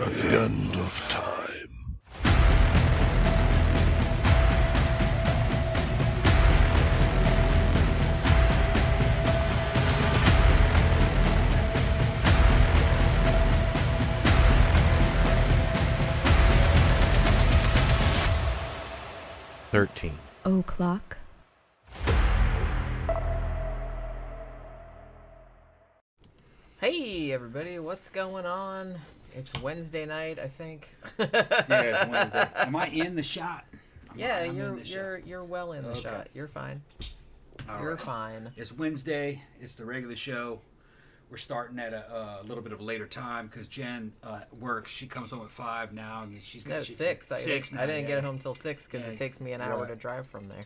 at the end of time. O'clock. Hey everybody, what's going on? It's Wednesday night, I think. Yeah, it's Wednesday. Am I in the shot? You're well in the shot. You're fine. You're fine. It's Wednesday. It's the regular show. We're starting at a little bit of a later time because Jen works. She comes home at 5 now, and she's got 6. I didn't get home till 6 because it takes me an hour to drive from there.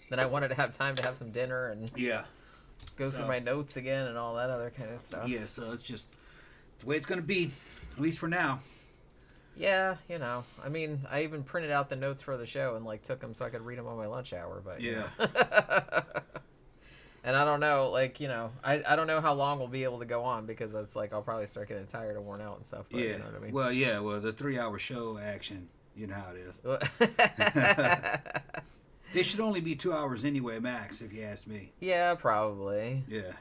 Then I wanted to have time to have some dinner and go through my notes again and all that other kind of stuff. Yeah, so it's just the way it's going to be, at least for now. Yeah, you know. I mean, I even printed out the notes for the show and like took them so I could read them on my lunch hour. But yeah. And I don't know, like, you know, I don't know how long we'll be able to go on because it's like I'll probably start getting tired and worn out and stuff. But yeah. You know what I mean? Well, the 3-hour show action, you know how it is. They should only be 2 hours anyway, max, if you ask me. Yeah, probably. Yeah.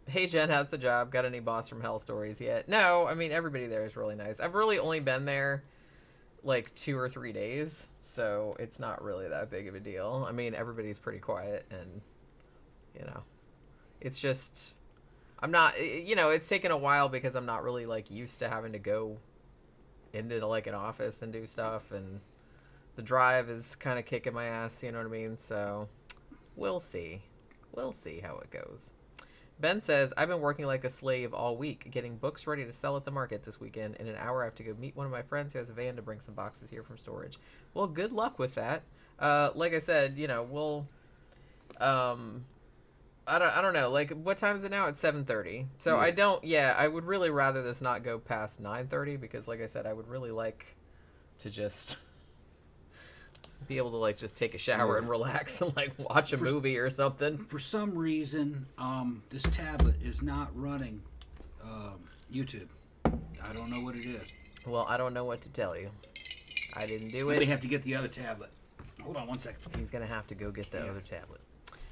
Hey, Jen, how's the job? Got any boss from hell stories yet? No, I mean, everybody there is really nice. I've really only been there like 2 or 3 days, so it's not really that big of a deal. I mean, everybody's pretty quiet and, you know, it's just, I'm not, you know, it's taken a while because I'm not really like used to having to go into like an office and do stuff, and the drive is kind of kicking my ass, you know what I mean? So we'll see. We'll see how it goes. Ben says, I've been working like a slave all week, getting books ready to sell at the market this weekend. In an hour, I have to go meet one of my friends who has a van to bring some boxes here from storage. Well, good luck with that. Like I said, you know, we'll, I don't know. Like, what time is it now? It's 7:30. So I would really rather this not go past 9:30 because, like I said, I would really like to just be able to like just take a shower and relax and like watch a movie or something. For some reason, this tablet is not running YouTube. I don't know what it is. Well, I don't know what to tell you. I didn't do I it. may have to get the other tablet. Hold on one second. He's gonna have to go get the other tablet.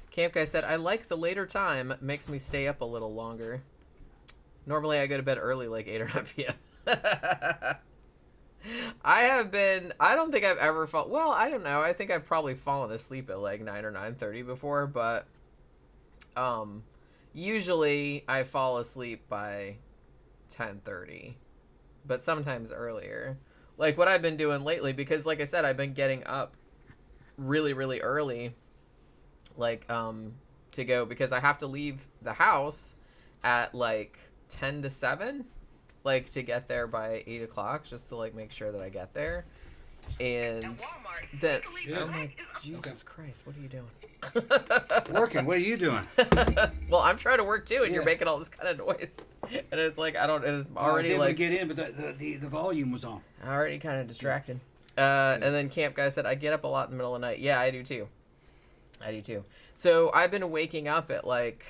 Camp Guy said, I like the later time. Makes me stay up a little longer. Normally I go to bed early, like 8 or 9 p.m. I don't think I've ever well, I don't know. I think I've probably fallen asleep at like 9 or 9:30 before, but usually I fall asleep by 10:30, but sometimes earlier. Like what I've been doing lately, because like I said, I've been getting up really, really early, like to go, because I have to leave the house at like 10 to 7. Like to get there by 8 o'clock, just to like make sure that I get there, and that. Oh my Jesus Christ! What are you doing? Working. What are you doing? Well, I'm trying to work too, and you're making all this kind of noise, and it's like I don't. It's already I was able like to get in, but the volume was on. Already kind of distracted. And then Camp Guy said, I get up a lot in the middle of the night. Yeah, I do too. So I've been waking up at like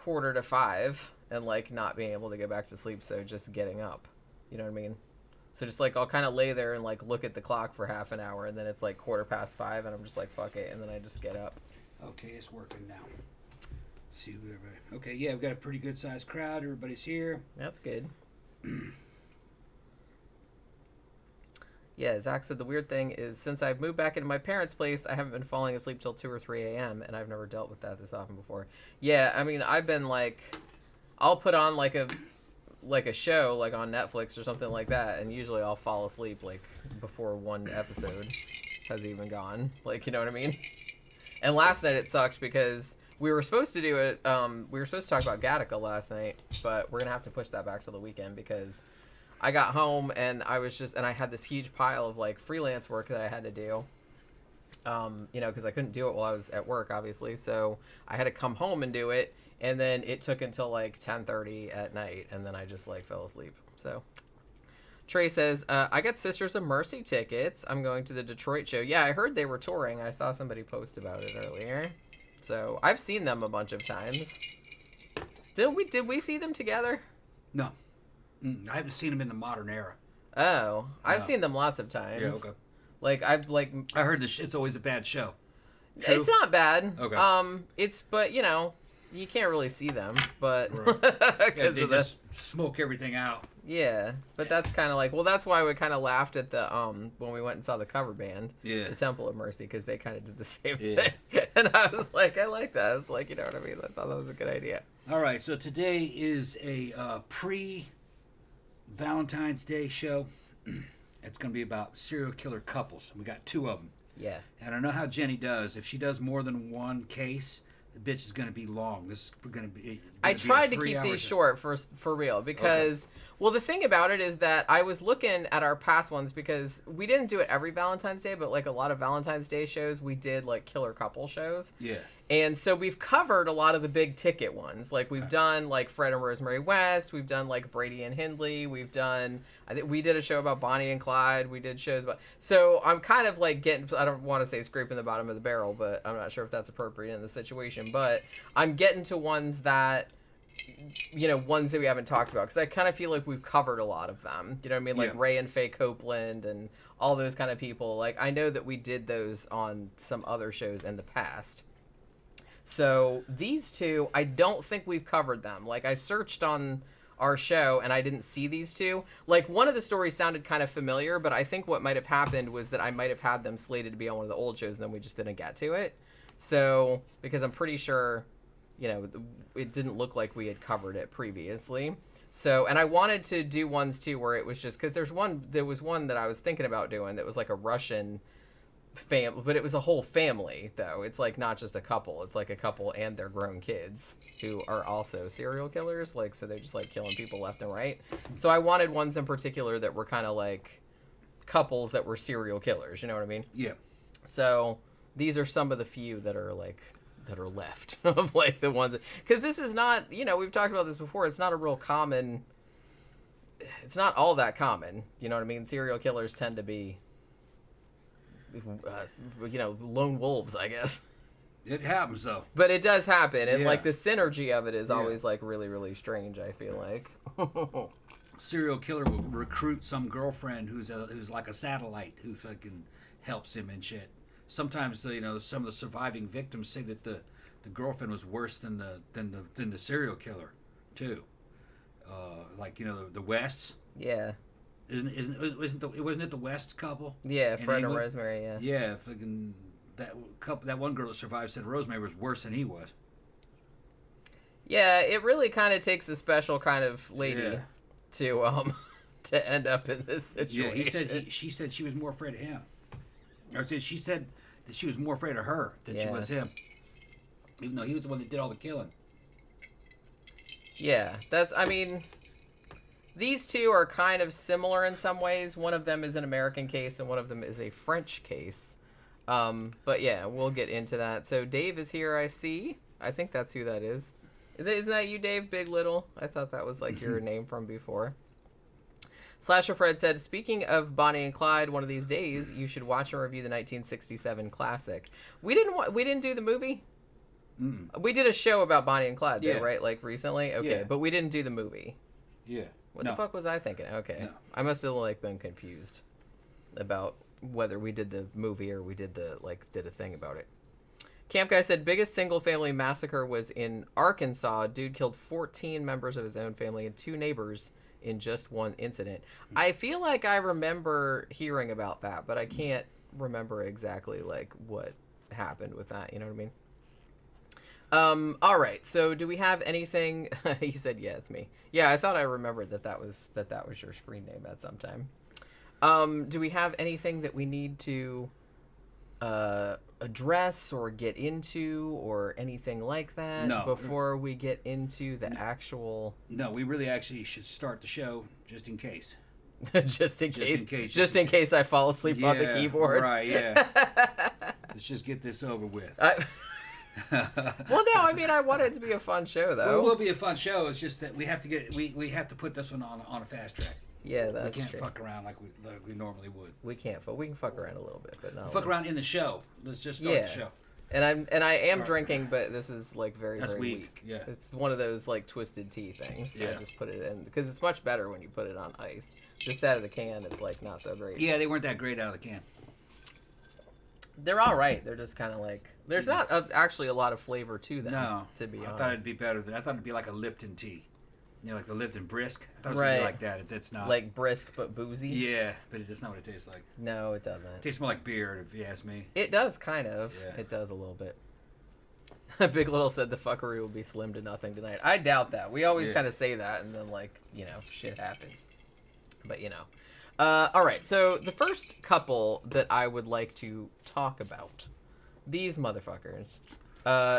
4:45. And like not being able to go back to sleep, so just getting up, you know what I mean? So just like I'll kind of lay there and like look at the clock for half an hour, and then it's like 5:15, and I'm just like fuck it, and then I just get up. Okay, it's working now. Let's see who everybody. Okay, yeah, we've got a pretty good sized crowd. Everybody's here. That's good. Yeah, Zach said the weird thing is since I've moved back into my parents' place, I haven't been falling asleep till 2 or 3 a.m. and I've never dealt with that this often before. Yeah, I mean I've been like. I'll put on like a show like on Netflix or something like that, and usually I'll fall asleep like before one episode has even gone. Like, you know what I mean? And last night it sucked because we were supposed to do it. We were supposed to talk about Gattaca last night, but we're gonna have to push that back to the weekend because I got home and I had this huge pile of like freelance work that I had to do. You know, because I couldn't do it while I was at work, obviously. So I had to come home and do it. And then it took until like 10:30 at night, and then I just like fell asleep. So Trey says, I got Sisters of Mercy tickets. I'm going to the Detroit show. Yeah, I heard they were touring. I saw somebody post about it earlier. So I've seen them a bunch of times. Did we see them together? No. I haven't seen them in the modern era. Oh, I've No. seen them lots of times. Yeah, okay. Like I heard it's always a bad show. True? It's not bad. Okay. But you can't really see them, but Right. Yeah, because they just smoke everything out. yeah. But that's kind of like, well, that's why we kind of laughed at the when we went and saw the cover band, Yeah. the Temple of Mercy, because they kind of did the same Yeah. thing, and I was like, I like that. It's like, you know what I mean? I thought that was a good idea. All right, so today is a pre-Valentine's Day show. It's going to be about serial killer couples. We got 2 of them. Yeah. And I know how Jenny does. If she does more than one case, the bitch is going to be long. This is going to be. I tried to keep these short for real because, well, the thing about it is that I was looking at our past ones because we didn't do it every Valentine's Day, but like a lot of Valentine's Day shows, we did like killer couple shows. Yeah. And so we've covered a lot of the big ticket ones. Like we've done like Fred and Rosemary West. We've done like Brady and Hindley. We've done, I think we did a show about Bonnie and Clyde. We did shows about, so I'm kind of like I don't want to say scraping the bottom of the barrel, but I'm not sure if that's appropriate in the situation. But I'm getting to ones that, ones that we haven't talked about. Because I kind of feel like we've covered a lot of them. You know what I mean? Like Ray and Faye Copeland and all those kind of people. Like I know that we did those on some other shows in the past. So these 2, I don't think we've covered them. Like I searched on our show and I didn't see these 2. Like one of the stories sounded kind of familiar, but I think what might have happened was that I might have had them slated to be on one of the old shows and then we just didn't get to it. So, because I'm pretty sure, it didn't look like we had covered it previously. So, and I wanted to do ones too where it was just, because there was one that I was thinking about doing that was like a Russian family, but it was a whole family though. It's like not just a couple, it's like a couple and their grown kids who are also serial killers, like, so they're just like killing people left and right. So I wanted ones in particular that were kind of like couples that were serial killers, you know what I mean? Yeah. So these are some of the few that are left of like the ones, because this is not, we've talked about this before, it's not a real common, it's not all that common, you know what I mean? Serial killers tend to be lone wolves, I guess. It happens though. But it does happen, and Yeah. like the synergy of it is always like really, really strange, I feel like. Serial killer will recruit some girlfriend who's like a satellite who fucking helps him and shit. Sometimes some of the surviving victims say that the girlfriend was worse than the serial killer too. Like the Wests. Yeah. Wasn't it the West couple? Yeah, Fred and England? Rosemary. Yeah. Yeah, fucking that couple. That one girl that survived said Rosemary was worse than he was. Yeah, it really kind of takes a special kind of lady to end up in this situation. Yeah, she said she was more afraid of him. Or she said that she was more afraid of her than she was him. Even though he was the one that did all the killing. Yeah, these 2 are kind of similar in some ways. One of them is an American case and one of them is a French case. But yeah, we'll get into that. So Dave is here, I see. I think that's who that is. Isn't that you, Dave? Big Little? I thought that was like your name from before. Slasher Fred said, speaking of Bonnie and Clyde, one of these days you should watch and review the 1967 classic. We didn't do the movie? Mm. We did a show about Bonnie and Clyde, though, Yeah. right? Like recently? Okay, Yeah. but we didn't do the movie. Yeah. What the fuck was I thinking? Okay. No. I must have like been confused about whether we did the movie or we did did a thing about it. Camp Guy said biggest single family massacre was in Arkansas. Dude killed 14 members of his own family and 2 neighbors in just one incident. I feel like I remember hearing about that, but I can't remember exactly like what happened with that, you know what I mean? All right. So do we have anything? He said, yeah, it's me. Yeah. I thought I remembered that was your screen name at some time. Do we have anything that we need to, address or get into or anything like that? No. Before we get into the actual. No, we really actually should start the show just in case. just in case I fall asleep on the keyboard. Right. Yeah. Let's just get this over with. Well, no, I mean, I want it to be a fun show, though. Well, it will be a fun show. It's just that we have to we have to put this one on a fast track. Yeah, that's true. We can't true. fuck around like we normally would. We can't, but we can fuck around a little bit, but not. Fuck around in the show. Let's just start the show. And I am drinking, but this is like very That's very weak. weak. Yeah. It's one of those like twisted tea things. Yeah. I just put it in because it's much better when you put it on ice. Just out of the can, it's like not so great. Yeah, they weren't that great out of the can. They're all right. They're just kind of like there's not actually a lot of flavor to them. No, to be honest. I thought it'd be better than I thought it'd be like a Lipton tea. You know, like the Lipton Brisk. I thought it was Right. gonna be like that. It's not. Like brisk but boozy. Yeah, but it's not what it tastes like. No, it doesn't. It tastes more like beer, if you ask me. It does kind of. Yeah. It does a little bit. Big Little said the fuckery will be slim to nothing tonight. I doubt that. We always kind of say that, and then like shit happens. But all right. So the first couple that I would like to talk about, these motherfuckers,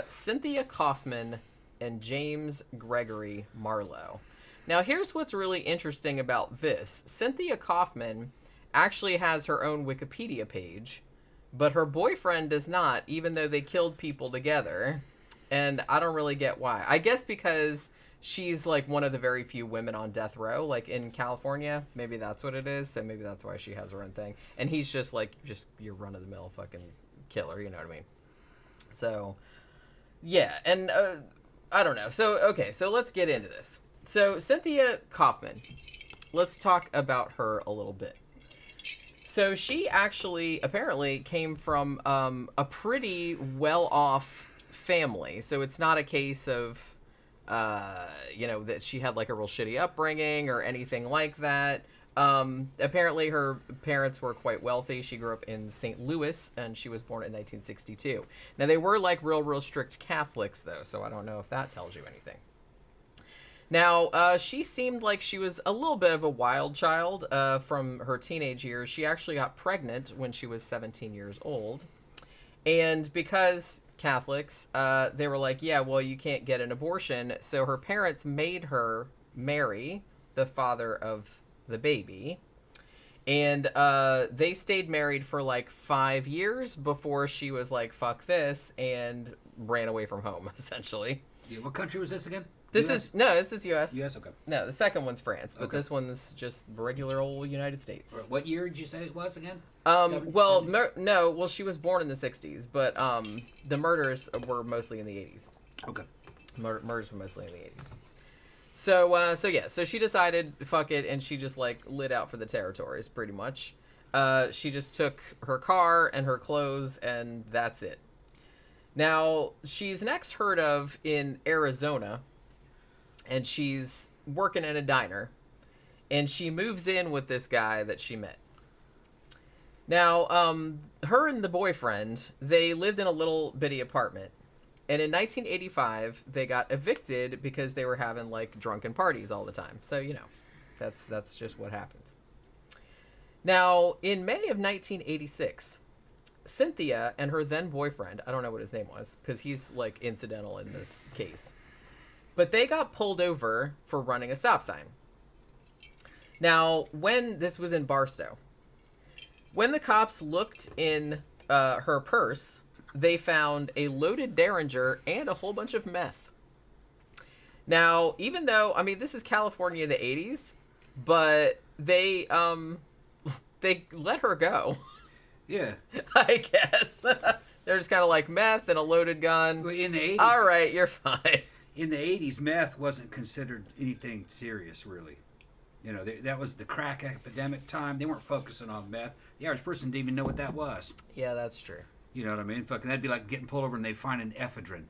Cynthia Coffman and James Gregory Marlow. Now here's what's really interesting about this. Cynthia Coffman actually has her own Wikipedia page, but her boyfriend does not, even though they killed people together. And I don't really get why. I guess because she's like one of the very few women on death row, like in California. Maybe that's what it is. So maybe that's why she has her own thing. And he's just your run of the mill fucking killer. You know what I mean? So, yeah. And I don't know. So, okay. So let's get into this. So Cynthia Coffman, let's talk about her a little bit. So she actually apparently came from a pretty well-off family. So it's not a case of, that she had like a real shitty upbringing or anything like that. Apparently her parents were quite wealthy. She grew up in St. Louis and she was born in 1962. Now they were like real strict Catholics though, so I don't know if that tells you anything. Now, she seemed like she was a little bit of a wild child from her teenage years. She actually got pregnant when she was 17 years old. And because Catholics, they were like, yeah, well, you can't get an abortion. So her parents made her marry the father of the baby. And they stayed married for like 5 years before she was like, fuck this, and ran away from home, essentially. Yeah, what country was this again? This is U.S. U.S. Okay. No, the second one's France, but Okay. this one's just regular old United States. What year did you say it was again? Well, she was born in the 60s, but the murders were mostly in the 80s. Okay. Murders were mostly in the 80s. So she decided, fuck it, and she just like lit out for the territories, pretty much. She just took her car and her clothes, and that's it. Now, she's next heard of in Arizona, and she's working in a diner, and she moves in with this guy that she met. Now, her and the boyfriend, they lived in a little bitty apartment, and in 1985, they got evicted because they were having, like, drunken parties all the time. So, that's just what happens. Now, in May of 1986, Cynthia and her then boyfriend, I don't know what his name was, because he's, like, incidental in this case, but they got pulled over for running a stop sign. Now, when this was in Barstow, when the cops looked in her purse, they found a loaded Derringer and a whole bunch of meth. Now, even though, I mean, this is California in the 80s, but they let her go. Yeah. I guess. They're just kind of like meth and a loaded gun. Well, in the 80s. All right, you're fine. In the 80s, meth wasn't considered anything serious, really. That was the crack epidemic time. They weren't focusing on meth. The average person didn't even know what that was. Yeah, that's true. You know what I mean? Fucking, that'd be like getting pulled over and they find an ephedrine.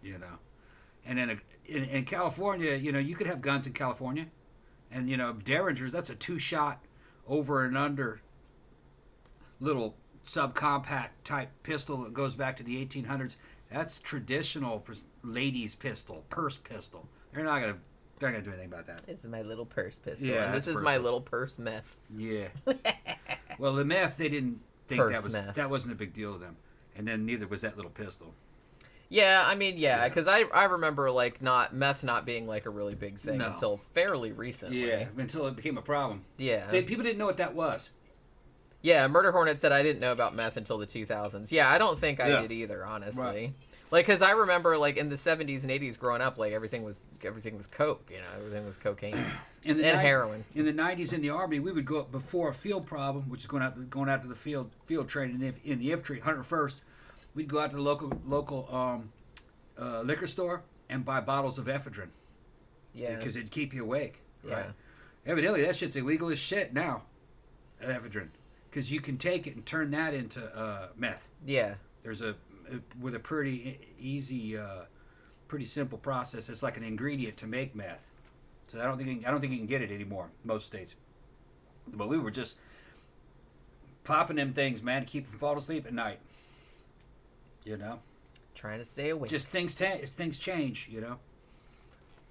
And then in California, you could have guns in California. And, Derringers, that's a 2-shot over and under little subcompact type pistol that goes back to the 1800s. That's traditional for ladies' pistol, purse pistol. They're not gonna do anything about that. This is my little purse pistol. Yeah, and this is that's my perfect. little purse meth. Yeah. Well, the meth, they didn't think Purse meth. that wasn't a big deal to them, and then neither was that little pistol. Yeah, I mean, yeah, because I remember like meth not being like a really big thing No. until fairly recently. Yeah, until it became a problem. Yeah. People didn't know what that was. Yeah, Murder Hornet said I didn't know about meth until the 2000s. Yeah, I don't think I did either, honestly. Right. Like, because I remember, like, in the 70s and 80s growing up, like, everything was coke, everything was cocaine. And heroin. In the 90s in the Army, we would go up before a field problem, which is going out to the field training in the infantry, 101st. we'd go out to the local liquor store and buy bottles of ephedrine. Yeah. Because it'd keep you awake. Right? Yeah. Evidently, that shit's illegal as shit now. Ephedrine. Because you can take it and turn that into meth. Yeah. There's with a pretty easy, pretty simple process. It's like an ingredient to make meth. So I don't think you can get it anymore in most states. But we were just popping them things, man, to keep from falling asleep at night. You know, Trying to stay awake. just things change. You know.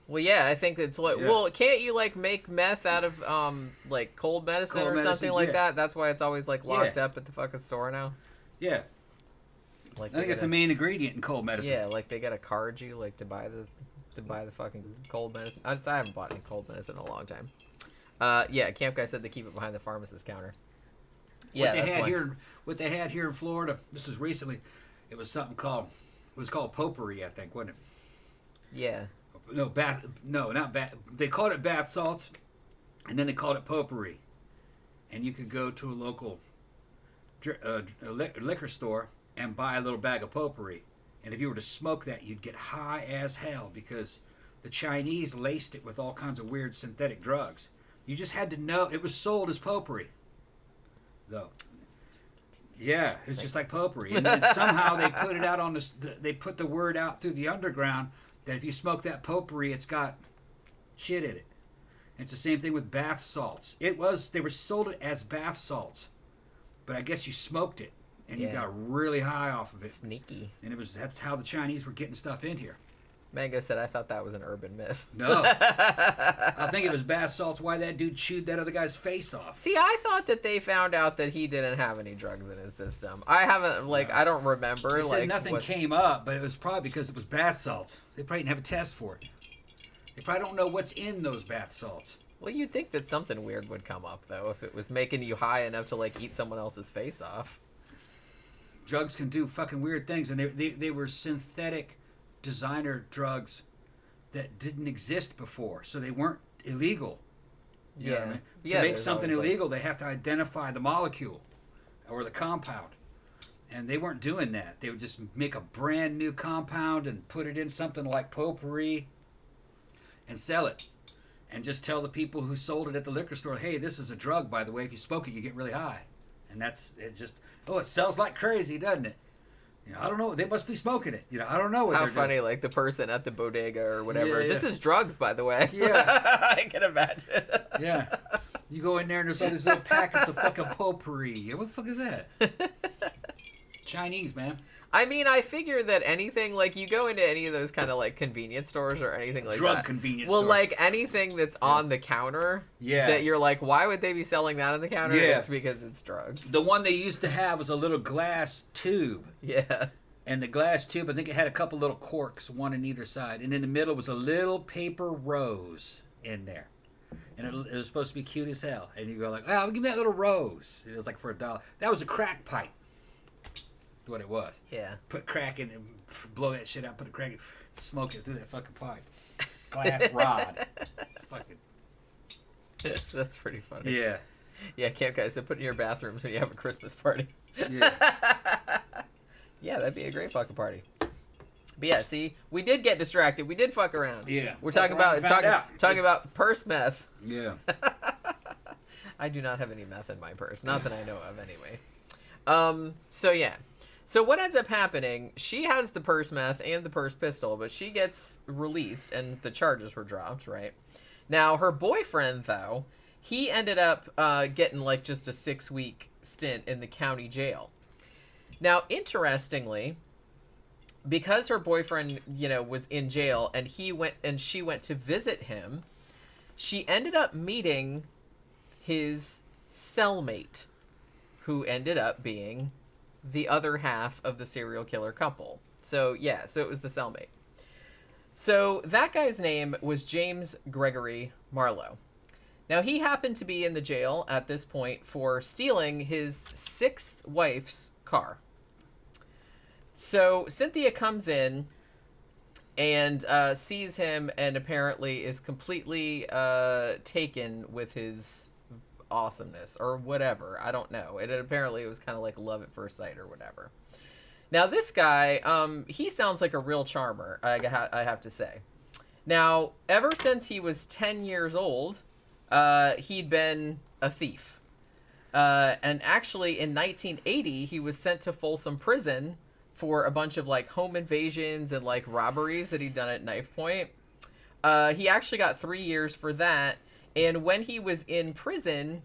Well, yeah, I think that's what. Yeah. Well, can't you like make meth out of like cold medicine Cold or medicine, something like yeah. that? That's why it's always like locked Yeah. up at the fucking store now. Yeah, Like I think it's the main ingredient in cold medicine. Yeah, like they gotta card you like to buy the fucking cold medicine. I haven't bought any cold medicine in a long time. Yeah, Camp Guy said they keep it behind the pharmacist counter. Yeah, what they that's had why. here, what they had here in Florida. This is recently. It was something called. It was called potpourri, I think, wasn't it? Yeah. No, not bath. They called it bath salts, and then they called it potpourri. And you could go to a local liquor store and buy a little bag of potpourri. And if you were to smoke that, you'd get high as hell because the Chinese laced it with all kinds of weird synthetic drugs. You just had to know it was sold as potpourri, though. Yeah, it's just like potpourri, and then somehow they put it out on they put the word out through the underground that if you smoke that potpourri, it's got shit in it. And it's the same thing with bath salts. They were sold it as bath salts, but I guess you smoked it and you Yeah. got really high off of it. Sneaky. And that's how the Chinese were getting stuff in here. Mango said I thought that was an urban myth. No, I think it was bath salts. Why that dude chewed that other guy's face off? See, I thought that they found out that he didn't have any drugs in his system. I haven't, I don't remember. They said like nothing what... came up, but it was probably because it was bath salts. They probably didn't have a test for it. They probably don't know what's in those bath salts. Well, you'd think that something weird would come up, though, if it was making you high enough to, like, eat someone else's face off. Drugs can do fucking weird things, and they were synthetic designer drugs that didn't exist before, so they weren't illegal. You know what I mean? Yeah, to make there's something always, illegal, they have to identify the molecule or the compound. And they weren't doing that. They would just make a brand new compound and put it in something like potpourri and sell it. And just tell the people who sold it at the liquor store, hey, this is a drug, by the way. If you smoke it, you get really high. And it sells like crazy, doesn't it? You know, I don't know. They must be smoking it. You know, I don't know what How they're funny, doing. like, the person at the bodega or whatever. Yeah, This yeah. is drugs, by the way. Yeah. I can imagine. Yeah. You go in there and there's all these little packets of fucking potpourri. What the fuck is that? Chinese, man. I mean, I figure that anything, like, you go into any of those kind of, like, convenience stores or anything like Drug that. convenience Well, store. like, anything that's on the counter. Yeah. That you're like, why would they be selling that on the counter? Yeah. It's because it's drugs. The one they used to have was a little glass tube. Yeah. And the glass tube, I think it had a couple little corks, one on either side. And in the middle was a little paper rose in there. And it was supposed to be cute as hell. And you go like, oh, give me that little rose. It was like for $1. That was a crack pipe. What it was. Yeah. Put crack in and blow that shit out. Put the crack in, smoke it through that fucking pipe. Glass rod. Fucking. That's pretty funny. Yeah. Yeah, Camp Guy said put it in your bathrooms when you have a Christmas party. Yeah. Yeah, that'd be a great fucking party. But yeah, see, we did get distracted. We did fuck around. Yeah. We're Fuck talking around about and found out. talking about purse meth. Yeah. I do not have any meth in my purse, not that I know of, anyway. So yeah. So what ends up happening? She has the purse meth and the purse pistol, but she gets released and the charges were dropped. Right now, her boyfriend though, he ended up getting like just a 6-week stint in the county jail. Now, interestingly, because her boyfriend, was in jail and she went to visit him, she ended up meeting his cellmate, who ended up being the other half of the serial killer couple. So, yeah, so it was the cellmate. So that guy's name was James Gregory Marlow. Now, he happened to be in the jail at this point for stealing his 6th wife's car. So Cynthia comes in and sees him and apparently is completely taken with his awesomeness or whatever. I don't know. It apparently was kind of like love at first sight or whatever. Now, this guy, he sounds like a real charmer, I have to say. Now, ever since he was 10 years old, he'd been a thief. And actually, in 1980, he was sent to Folsom Prison for a bunch of, like, home invasions and, like, robberies that he'd done at knife point. He actually got 3 years for that. And when he was in prison,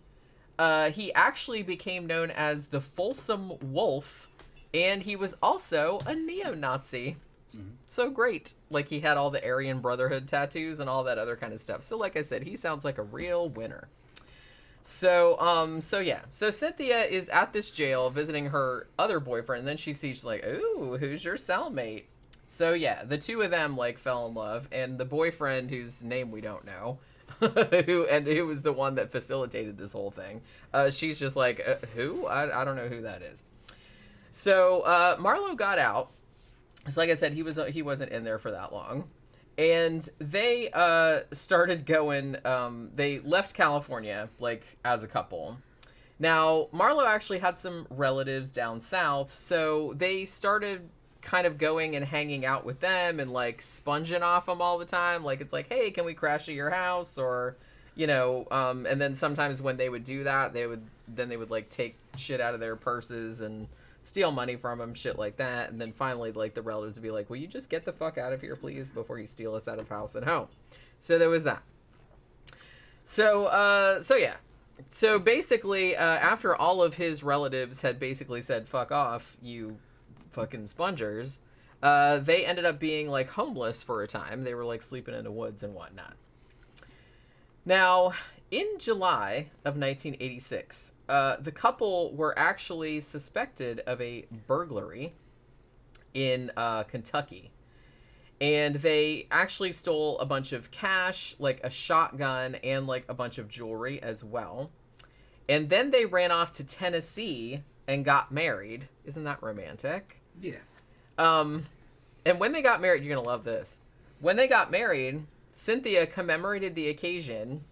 he actually became known as the Folsom Wolf. And he was also a neo-Nazi. Mm-hmm. So great. Like, he had all the Aryan Brotherhood tattoos and all that other kind of stuff. So, like I said, he sounds like a real winner. So Cynthia is at this jail visiting her other boyfriend, and then she sees, like, ooh, who's your cellmate? So, yeah, the two of them, like, fell in love, and the boyfriend, whose name we don't know, who was the one that facilitated this whole thing, she's just like, who? I don't know who that is. So, Marlo got out. So, like I said, he wasn't in there for that long. And they started going, they left California, like, as a couple. Now, Marlo actually had some relatives down south, so they started kind of going and hanging out with them and, like, sponging off them all the time. Like, it's like, hey, can we crash at your house? Or, you know, and then sometimes when they would do that, they would, like, take shit out of their purses and steal money from him, shit like that. And then finally, like, the relatives would be like, will you just get the fuck out of here, please, before you steal us out of house and home? So there was that. So yeah. So basically, after all of his relatives had basically said, fuck off, you fucking spongers, they ended up being, like, homeless for a time. They were, like, sleeping in the woods and whatnot. Now, in July of 1986, the couple were actually suspected of a burglary in Kentucky. And they actually stole a bunch of cash, like a shotgun, and, like, a bunch of jewelry as well. And then they ran off to Tennessee and got married. Isn't that romantic? Yeah. And when they got married, you're going to love this. When they got married, Cynthia commemorated the occasion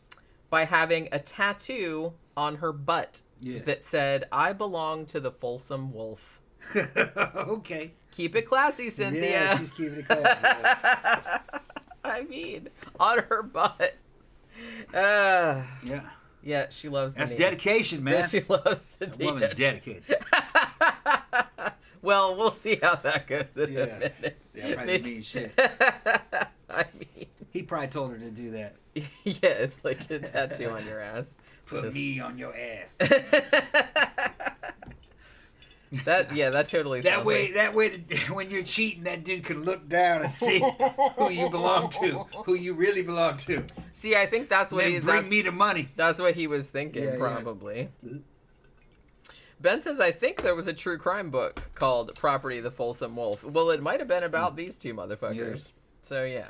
by having a tattoo on her butt that said, I belong to the Folsom Wolf. Okay. Keep it classy, Cynthia. Yeah, she's keeping it classy. I mean, on her butt. Yeah. Yeah, she loves the That's knee. dedication, man. Yeah, she loves the That knee. woman's dedicated. Well, we'll see how that goes in a minute. That probably means shit. I mean, He probably told her to do that. yeah, it's like a tattoo on your ass. Put me on your ass. That totally sounds That way, when you're cheating, that dude can look down and see who you belong to, who you really belong to. See, I think that's what Then bring me the money. That's what he was thinking, probably. Yeah. Ben says, I think there was a true crime book called Property of the Folsom Wolf. Well, it might have been about these two motherfuckers. Yeah.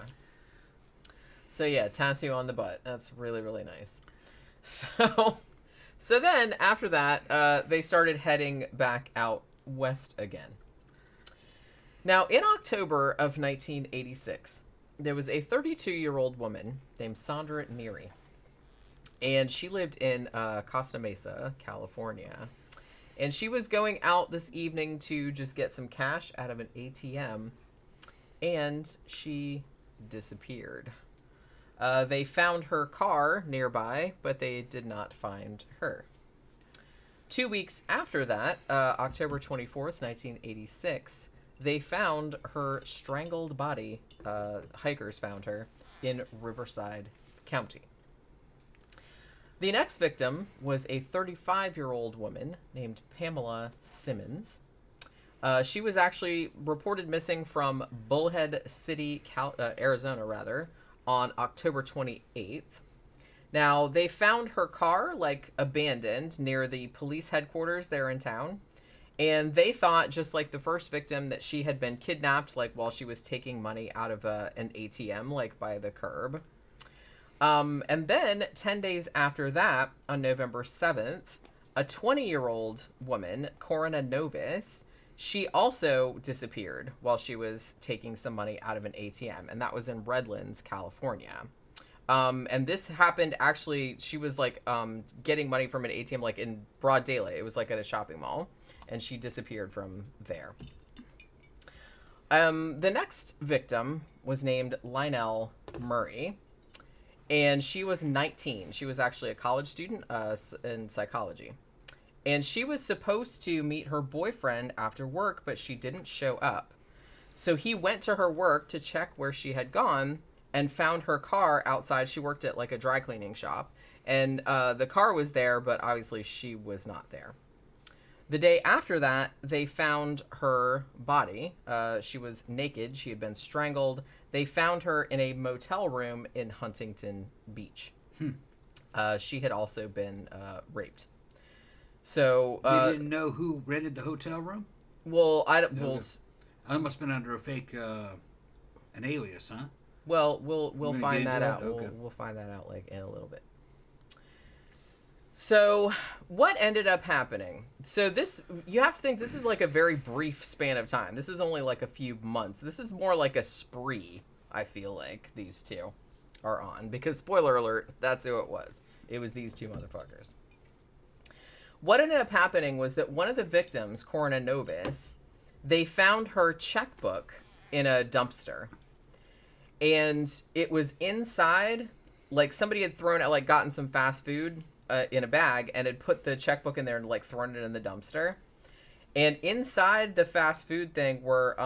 So yeah, tattoo on the butt. That's really, really nice. So then, after that, they started heading back out west again. Now, in October of 1986, there was a 32-year-old woman named Sandra Neary. And she lived in Costa Mesa, California. And she was going out this evening to just get some cash out of an ATM. And she disappeared. They found her car nearby, but they did not find her. 2 weeks after that, October 24th, 1986, they found her strangled body. Hikers found her in Riverside County. The next victim was a 35-year-old woman named Pamela Simmons. She was actually reported missing from Bullhead City, Arizona, on October 28th. Now, they found her car, like, abandoned near the police headquarters there in town. And they thought, just like the first victim, that she had been kidnapped, like, while she was taking money out of an ATM, like, by the curb. And then, 10 days after that, on November 7th, a 20-year-old woman, Corina Novis, she also disappeared while she was taking some money out of an ATM, and that was in Redlands, California. And this happened, actually, she was, like, getting money from an ATM, like, in broad daylight. It was, like, at a shopping mall, and she disappeared from there. The next victim was named Lionel Murray, and she was 19. She was actually a college student in psychology. And she was supposed to meet her boyfriend after work, but she didn't show up. So he went to her work to check where she had gone and found her car outside. She worked at like a dry cleaning shop, and the car was there, but obviously she was not there. The day after that, they found her body. She was naked. She had been strangled. They found her in a motel room in Huntington Beach. She had also been raped. So they didn't know who rented the hotel room? Well, I must have been under a fake an alias, huh? Well, we'll find that out. Okay. We'll find that out like in a little bit. So what ended up happening? So this, you have to think this is like a very brief span of time. This is only like a few months. This is more like a spree, I feel like these two are on. Because spoiler alert, that's who it was. It was these two motherfuckers. What ended up happening was that one of the victims, Corina Novis, they found her checkbook in a dumpster. And it was inside, like somebody had thrown out, like gotten some fast food in a bag and had put the checkbook in there and like thrown it in the dumpster. And inside the fast food thing were,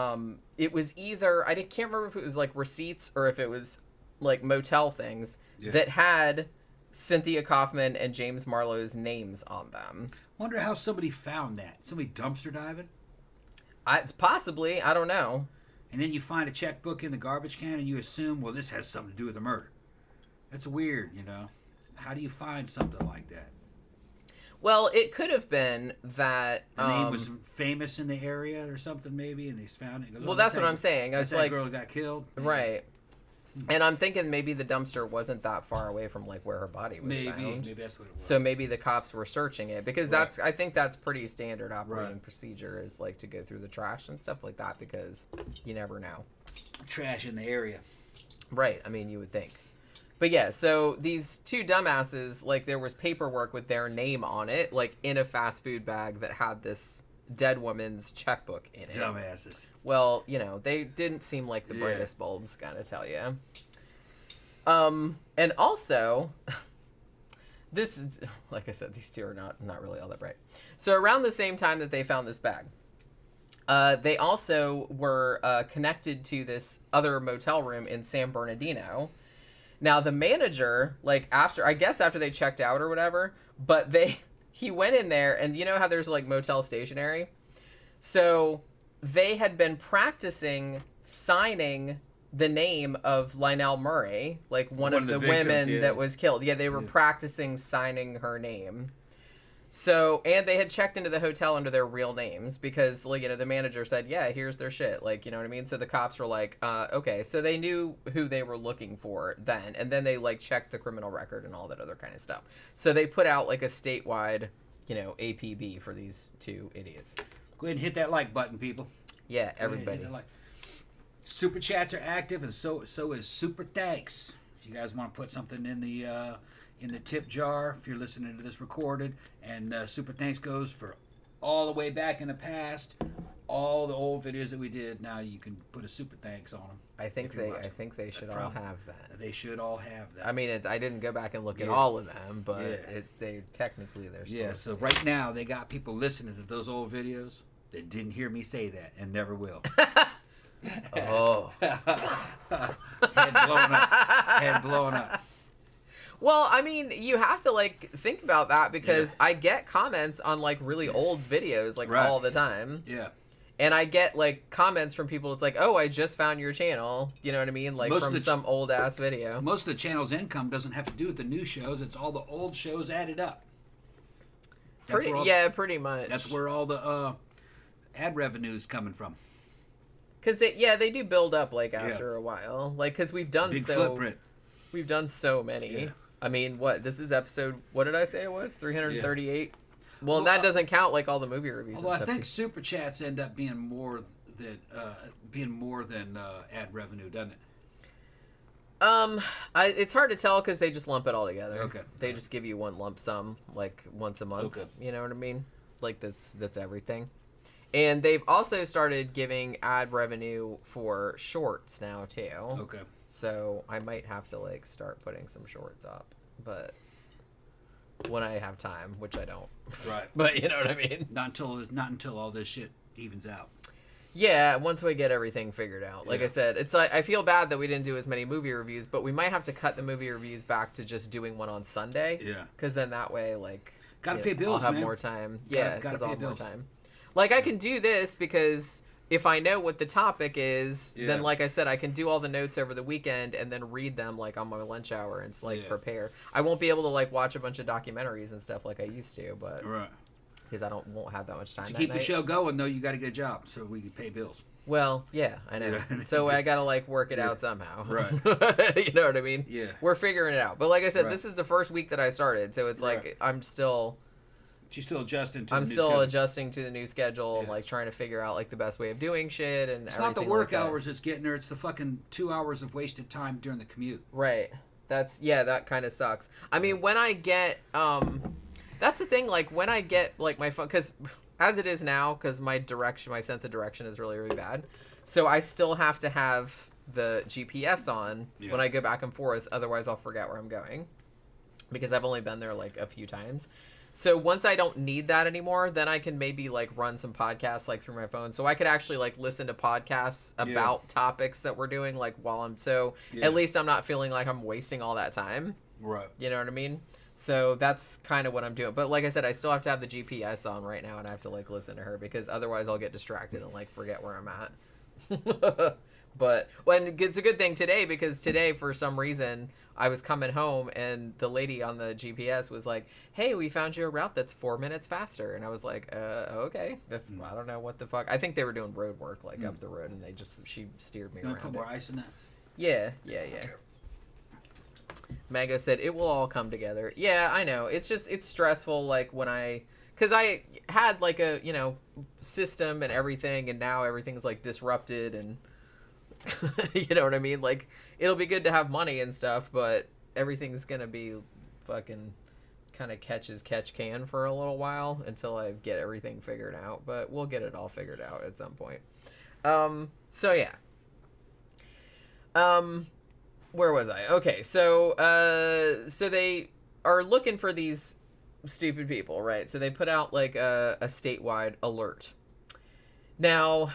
it was either, can't remember if it was like receipts or if it was like motel things that had Cynthia Coffman and James Marlow's names on them. Wonder how somebody found that. Somebody dumpster diving? Possibly, I don't know. And then you find a checkbook in the garbage can and you assume, well, this has something to do with the murder. That's weird, you know. How do you find something like that? Well, it could have been that the name was famous in the area or something, maybe, and they found it. Goes, well, that's what I'm saying. That's it's that like girl who got killed, right? And I'm thinking maybe the dumpster wasn't that far away from like where her body was found. Maybe that's what it was. So maybe the cops were searching it because I think that's pretty standard operating procedure is like to go through the trash and stuff like that because you never know. Trash in the area. Right. I mean, you would think. But yeah, so these two dumbasses, like there was paperwork with their name on it, like in a fast food bag that had this dead woman's checkbook in it. Dumbasses. Well, you know, they didn't seem like the brightest bulbs, gotta tell you. And also, this, like I said, these two are not really all that bright. So around the same time that they found this bag, they also were connected to this other motel room in San Bernardino. Now the manager, like after they checked out or whatever, but he went in there and you know how there's like motel stationery? So they had been practicing signing the name of Lionel Murray, like one of the victims, women that was killed. Yeah, they were practicing signing her name. So, and they had checked into the hotel under their real names because, like, you know, the manager said, yeah, here's their shit. Like, you know what I mean? So the cops were like, okay. So they knew who they were looking for then. And then they, like, checked the criminal record and all that other kind of stuff. So they put out, like, a statewide, you know, APB for these two idiots. Go ahead and hit that like button, people. Yeah, everybody. Super chats are active, and so is super thanks. If you guys want to put something in the tip jar, if you're listening to this recorded, and super thanks goes for all the way back in the past, all the old videos that we did. Now you can put a super thanks on them. I think they should all have that. They should all have that. I mean, I didn't go back and look at all of them, but they're supposed so to. right now they got people listening to those old videos that didn't hear me say that and never will. Oh. Head blown up. Well, I mean, you have to, like, think about that because I get comments on, like, really old videos, like, all the time. Yeah. And I get, like, comments from people. It's like, oh, I just found your channel. You know what I mean? Like, from some old-ass video. Most of the channel's income doesn't have to do with the new shows. It's all the old shows added up. Pretty much. That's where all the ad revenue is coming from. Because, they do build up, like, after a while. Like, because we've done footprint. We've done so many. Yeah. I mean, this is episode, what did I say it was? 338? Yeah. Well, that doesn't count, like, all the movie reviews. Well, I think super chats end up being more than ad revenue, doesn't it? It's hard to tell because they just lump it all together. Okay. They just give you one lump sum, like, once a month. Okay. You know what I mean? Like, that's everything. And they've also started giving ad revenue for shorts now too. Okay. So I might have to like start putting some shorts up, but when I have time, which I don't. Right. But you know what I mean? Not until all this shit evens out. Yeah, once we get everything figured out. Like Yeah. I said, it's like I feel bad that we didn't do as many movie reviews, but we might have to cut the movie reviews back to just doing one on Sunday. Yeah. Because then that way, like, Gotta pay bills, I'll have man. more time. Gotta Yeah, because pay I'll have more bills. time. Like, I can do this because if I know what the topic is, Yeah. then, like I said, I can do all the notes over the weekend and then read them, like, on my lunch hour and, like, Yeah. prepare. I won't be able to, like, watch a bunch of documentaries and stuff like I used to, but... Right. Because won't have that much time To that keep the night. show going, though, you got to get a job so we can pay bills. Well, yeah, I know. You know? So I gotta like work it Yeah. out somehow. Right. You know what I mean? Yeah. We're figuring it out. But like I said, Right. this is the first week that I started, so it's like Right. I'm still She's still adjusting to the new still schedule. adjusting to the new schedule and Yeah. like trying to figure out like the best way of doing shit and It's not the everything work like that. hours that's getting her. It's the fucking 2 hours of wasted time during the commute. Right. That kind of sucks. I mean, when I get that's the thing, like when I get like my phone, because as it is now, because my sense of direction is really, really bad. So I still have to have the GPS on Yeah. when I go back and forth. Otherwise, I'll forget where I'm going because I've only been there like a few times. So once I don't need that anymore, then I can maybe like run some podcasts like through my phone. So I could actually like listen to podcasts about topics that we're doing like while I'm at least I'm not feeling like I'm wasting all that time. Right. You know what I mean? So that's kind of what I'm doing. But like I said, I still have to have the GPS on right now and I have to like listen to her because otherwise I'll get distracted and like forget where I'm at. But when it's a good thing today because today for some reason I was coming home and the lady on the GPS was like, "Hey, we found you a route that's 4 minutes faster." And I was like, okay. I don't know what the fuck. I think they were doing road work like up the road and she steered me You want to around put it. more ice in that? Yeah. Mango said it will all come together. Yeah, I know. It's stressful like when because I had like a, system and everything and now everything's like disrupted and you know what I mean? Like it'll be good to have money and stuff, but everything's going to be fucking kind of catch as catch can for a little while until I get everything figured out, but we'll get it all figured out at some point. So yeah. Where was I? Okay, so they are looking for these stupid people, right? So they put out like a statewide alert. Now,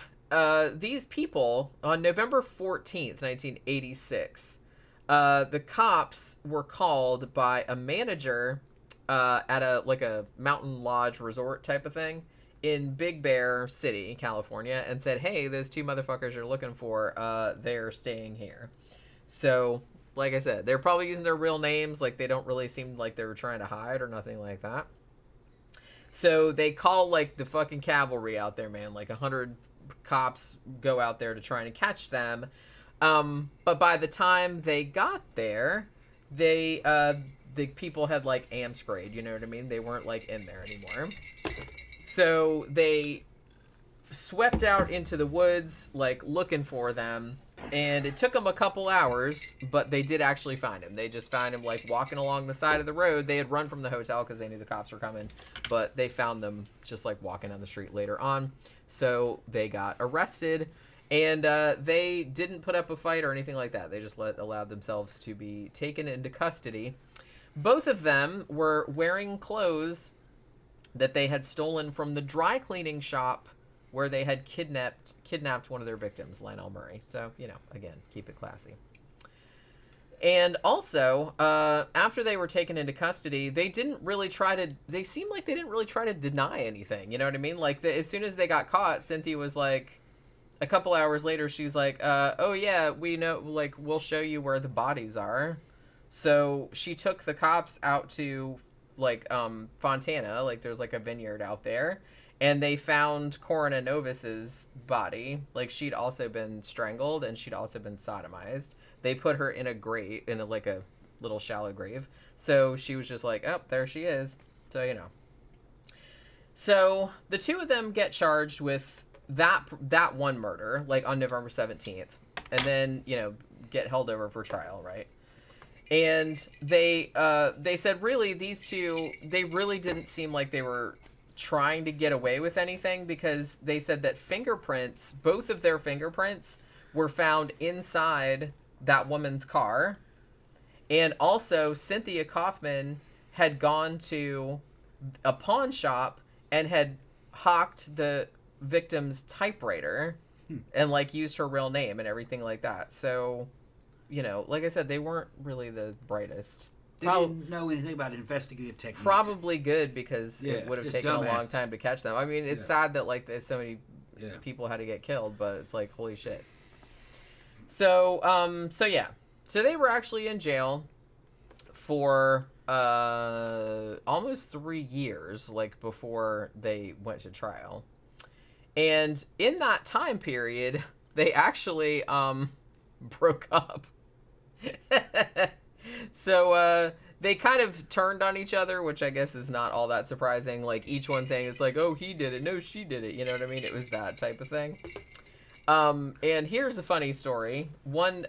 these people on November 14th, 1986, the cops were called by a manager at a mountain lodge resort type of thing in Big Bear City, California, and said, "Hey, those two motherfuckers you're looking for, they're staying here." So, like I said, they're probably using their real names. Like, they don't really seem like they were trying to hide or nothing like that. So, they call, like, the fucking cavalry out there, man. Like, 100 cops go out there to try and catch them. But by the time they got there, the people had, like, am sprayed. You know what I mean? They weren't, like, in there anymore. So, they swept out into the woods, like, looking for them. And it took them a couple hours, but they did actually find him. They just found him, like, walking along the side of the road. They had run from the hotel because they knew the cops were coming, but they found them just, like, walking down the street later on. So they got arrested, and they didn't put up a fight or anything like that. They just allowed themselves to be taken into custody. Both of them were wearing clothes that they had stolen from the dry cleaning shop where they had kidnapped one of their victims, Lionel Murray. So, again, keep it classy. And also, after they were taken into custody, they seemed like they didn't really try to deny anything. You know what I mean? Like, as soon as they got caught, Cynthia was like, a couple hours later, she's like, oh yeah, we know, like, we'll show you where the bodies are. So she took the cops out to, like, Fontana, like, there's, like, a vineyard out there. And they found Corina Novis's body. Like, she'd also been strangled and she'd also been sodomized. They put her in a grave, a little shallow grave. So she was just like, oh, there she is. So, So the two of them get charged with that one murder, like, on November 17th. And then, get held over for trial, right? And they said, really, these two, they really didn't seem like they were trying to get away with anything because they said that fingerprints, both of their fingerprints, were found inside that woman's car. And also, Cynthia Coffman had gone to a pawn shop and had hawked the victim's typewriter and, like, used her real name and everything like that. So, you know, like I said, they weren't really the brightest. They didn't know anything about investigative techniques. Probably good because it would have taken a long time to catch them. I mean, it's sad that, like, so many people had to get killed, but it's like, holy shit. So, yeah. So they were actually in jail for almost 3 years, like, before they went to trial. And in that time period, they actually broke up. So they kind of turned on each other, which I guess is not all that surprising. Like, each one saying it's like, oh, he did it, no, she did it. You know what I mean? It was that type of thing. And here's a funny story. One,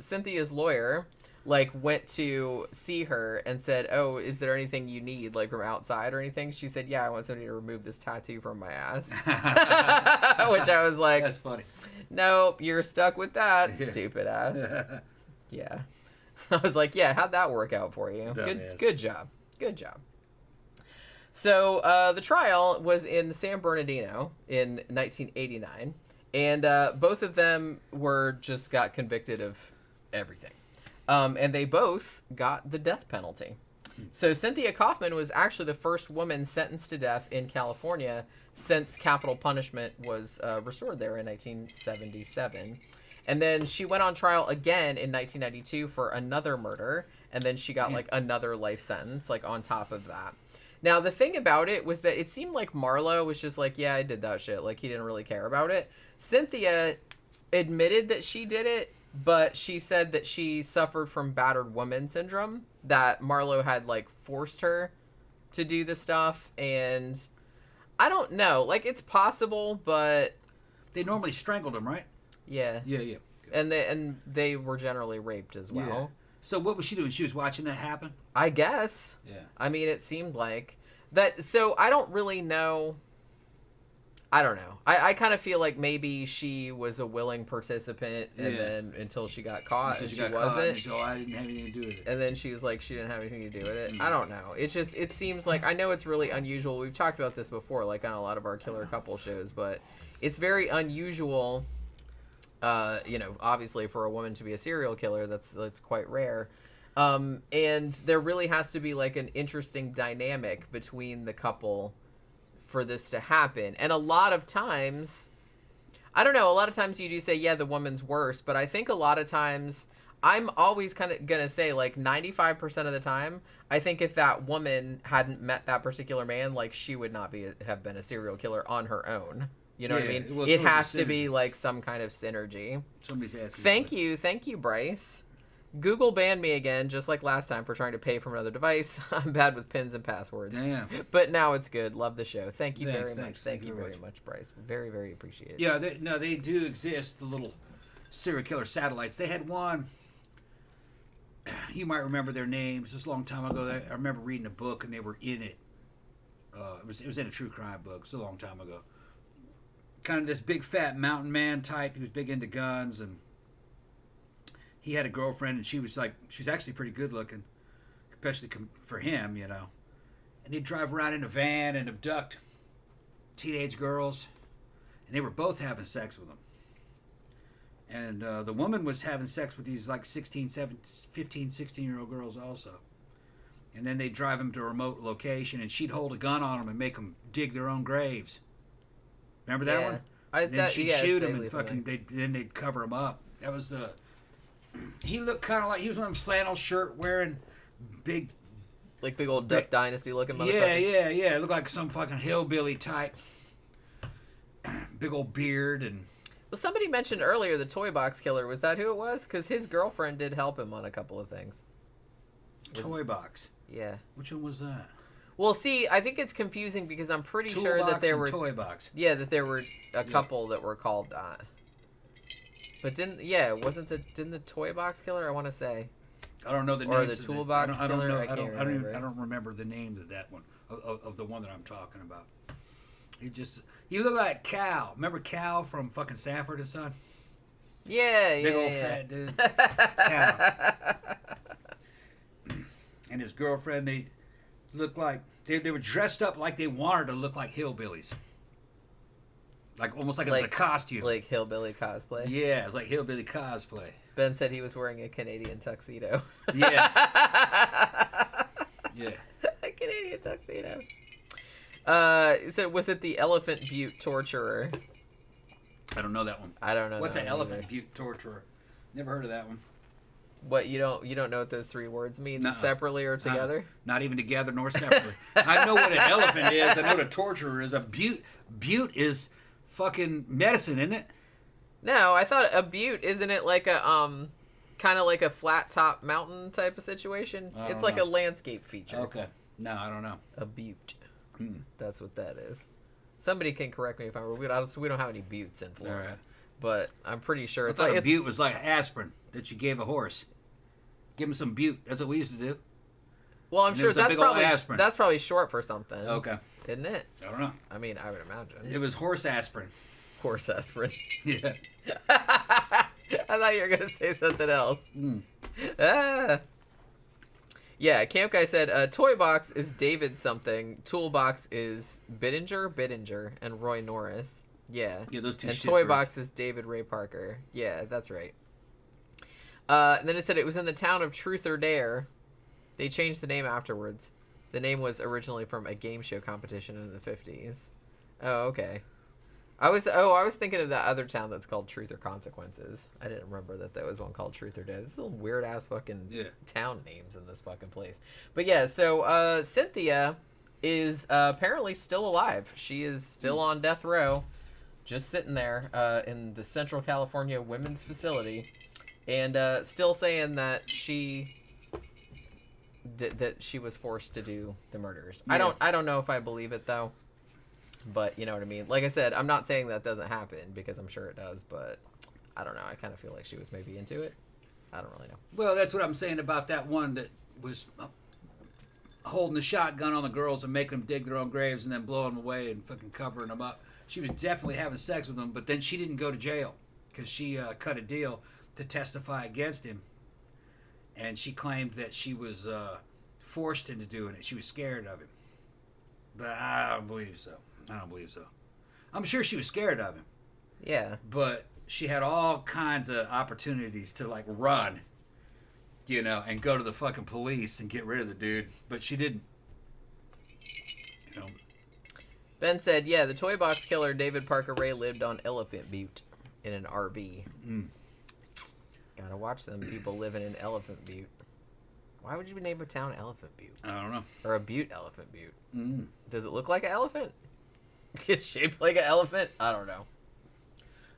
Cynthia's lawyer, like, went to see her and said, oh, is there anything you need, like, from outside or anything? She said, yeah, I want somebody to remove this tattoo from my ass. Which I was like, that's funny. Nope, you're stuck with that, stupid ass. Yeah. I was like, yeah, how'd that work out for you? Good job. Good job. So the trial was in San Bernardino in 1989, and both of them got convicted of everything. And they both got the death penalty. So Cynthia Coffman was actually the first woman sentenced to death in California since capital punishment was restored there in 1977. And then she went on trial again in 1992 for another murder, and then she got like another life sentence like on top of that. Now the thing about it was that it seemed like Marlo was just like, yeah, I did that shit. Like, he didn't really care about it. Cynthia admitted that she did it, but she said that she suffered from battered woman syndrome, that Marlo had like forced her to do the stuff. And I don't know, like, it's possible, but they normally strangled him, right? Yeah. Yeah. And they were generally raped as well. Yeah. So what was she doing? She was watching that happen? I guess. Yeah. I mean, it seemed like that. So I don't really know. I don't know. I kind of feel like maybe she was a willing participant, and then until she got caught, and she wasn't. So I didn't have anything to do with it. And then she was like, she didn't have anything to do with it. I don't know. It seems like, I know it's really unusual. We've talked about this before, like on a lot of our killer couple shows, but it's very unusual. You know, obviously for a woman to be a serial killer, that's quite rare. And there really has to be like an interesting dynamic between the couple for this to happen. And a lot of times, I don't know, a lot of times you do say, yeah, the woman's worse, but I think a lot of times, I'm always kind of gonna say, like, 95% of the time, I think if that woman hadn't met that particular man, like, she would not have been a serial killer on her own. You know what I mean? Well, it has to be like some kind of synergy. Somebody's asking. Thank you, Bryce. Google banned me again, just like last time, for trying to pay from another device. I'm bad with pins and passwords. Damn. But now it's good. Love the show. Thank you very much. Thank you very much, Bryce. Very, very appreciated. Yeah, they do exist, the little serial killer satellites. They had one. You might remember their names. Just a long time ago, I remember reading a book, and they were in it. It was in a true crime book. It's a long time ago. Kind of this big fat mountain man type. He was big into guns, and he had a girlfriend, and she was actually pretty good looking, especially for him, you know. And he'd drive around in a van and abduct teenage girls, and they were both having sex with him. And the woman was having sex with these like 15, 16-year-old girls also. And then they'd drive them to a remote location, and she'd hold a gun on them and make them dig their own graves. Remember that one? Then she'd shoot him and then they'd cover him up. That was he looked kind of like he was one of them flannel shirt wearing big old Duck Dynasty looking motherfuckers. Yeah. It looked like some fucking hillbilly type. Big old beard and. Well, somebody mentioned earlier the toy box killer. Was that who it was? Because his girlfriend did help him on a couple of things. Toy box. Yeah. Which one was that? Well, see, I think it's confusing because I'm pretty sure that there were toy box. Yeah, that there were a couple that were called that. But didn't the toy box killer? I want to say. I don't know the or names the of toolbox I don't killer. know. I can't I remember. don't remember the names of that one of the one that I'm talking about. He looked like Cal. Remember Cal from fucking Sanford and Son? Yeah, Big yeah, old yeah. fat dude. Cal. And his girlfriend, they looked like they were dressed up like they wanted to look like hillbillies. Like almost like it was a costume. Like hillbilly cosplay. Yeah, it was like hillbilly cosplay. Ben said he was wearing a Canadian tuxedo. Yeah. Yeah. A Canadian tuxedo. So was it the Elephant Butte torturer? I don't know that one. I don't know. What's that an one elephant either. butte torturer? Never heard of that one. What, you don't know what those three words mean Nuh-uh. separately or together? Not even together nor separately. I know what an elephant is. I know what a torturer is. A butte is fucking medicine, isn't it? No, I thought a butte, isn't it like a kind of like a flat top mountain type of situation? I It's don't like know. a landscape feature. Okay. No, I don't know. A butte. Hmm. That's what that is. Somebody can correct me if I'm wrong. We don't have any buttes in Florida. All right. But I'm pretty sure I it's thought like a butte was like aspirin that you gave a horse. Give him some butte. That's what we used to do. well, I'm and it sure was a that's big old probably aspirin. short for something. Okay. Isn't it? I don't know. I mean, I would imagine. It was horse aspirin. Horse aspirin. Yeah. I thought you were gonna say something else. Ah. Yeah, Camp Guy said, Toy Box is David something, Toolbox is Bittinger, and Roy Norris. Yeah. Yeah, those two And shit Toy birds. Box is David Ray Parker. Yeah, that's right. And then it said it was in the town of Truth or Dare. They changed the name afterwards. The name was originally from a game show competition in the 50s. Oh, okay. I was thinking of that other town that's called Truth or Consequences. I didn't remember that was one called Truth or Dare. There's some weird ass fucking town names in this fucking place. But yeah, so Cynthia is apparently still alive. She is still on death row, just sitting there in the Central California Women's Facility, and still saying that she was forced to do the murders. Yeah. I don't know if I believe it though. But you know what I mean? Like I said, I'm not saying that doesn't happen because I'm sure it does, but I don't know. I kind of feel like she was maybe into it. I don't really know. Well, that's what I'm saying about that one that was holding the shotgun on the girls and making them dig their own graves and then blowing them away and fucking covering them up. She was definitely having sex with them, but then she didn't go to jail because she cut a deal to testify against him. And she claimed that she was forced into doing it. She was scared of him. But I don't believe so. I'm sure she was scared of him. Yeah. But she had all kinds of opportunities to like run, you know, and go to the fucking police and get rid of the dude. But she didn't. You know. Ben said, yeah, the Toy Box killer David Parker Ray lived on Elephant Butte in an RV. Gotta watch them people living in Elephant Butte. Why would you name a town Elephant Butte? I don't know. Or a butte Elephant Butte? Does it look like an elephant? It's shaped like an elephant? I don't know.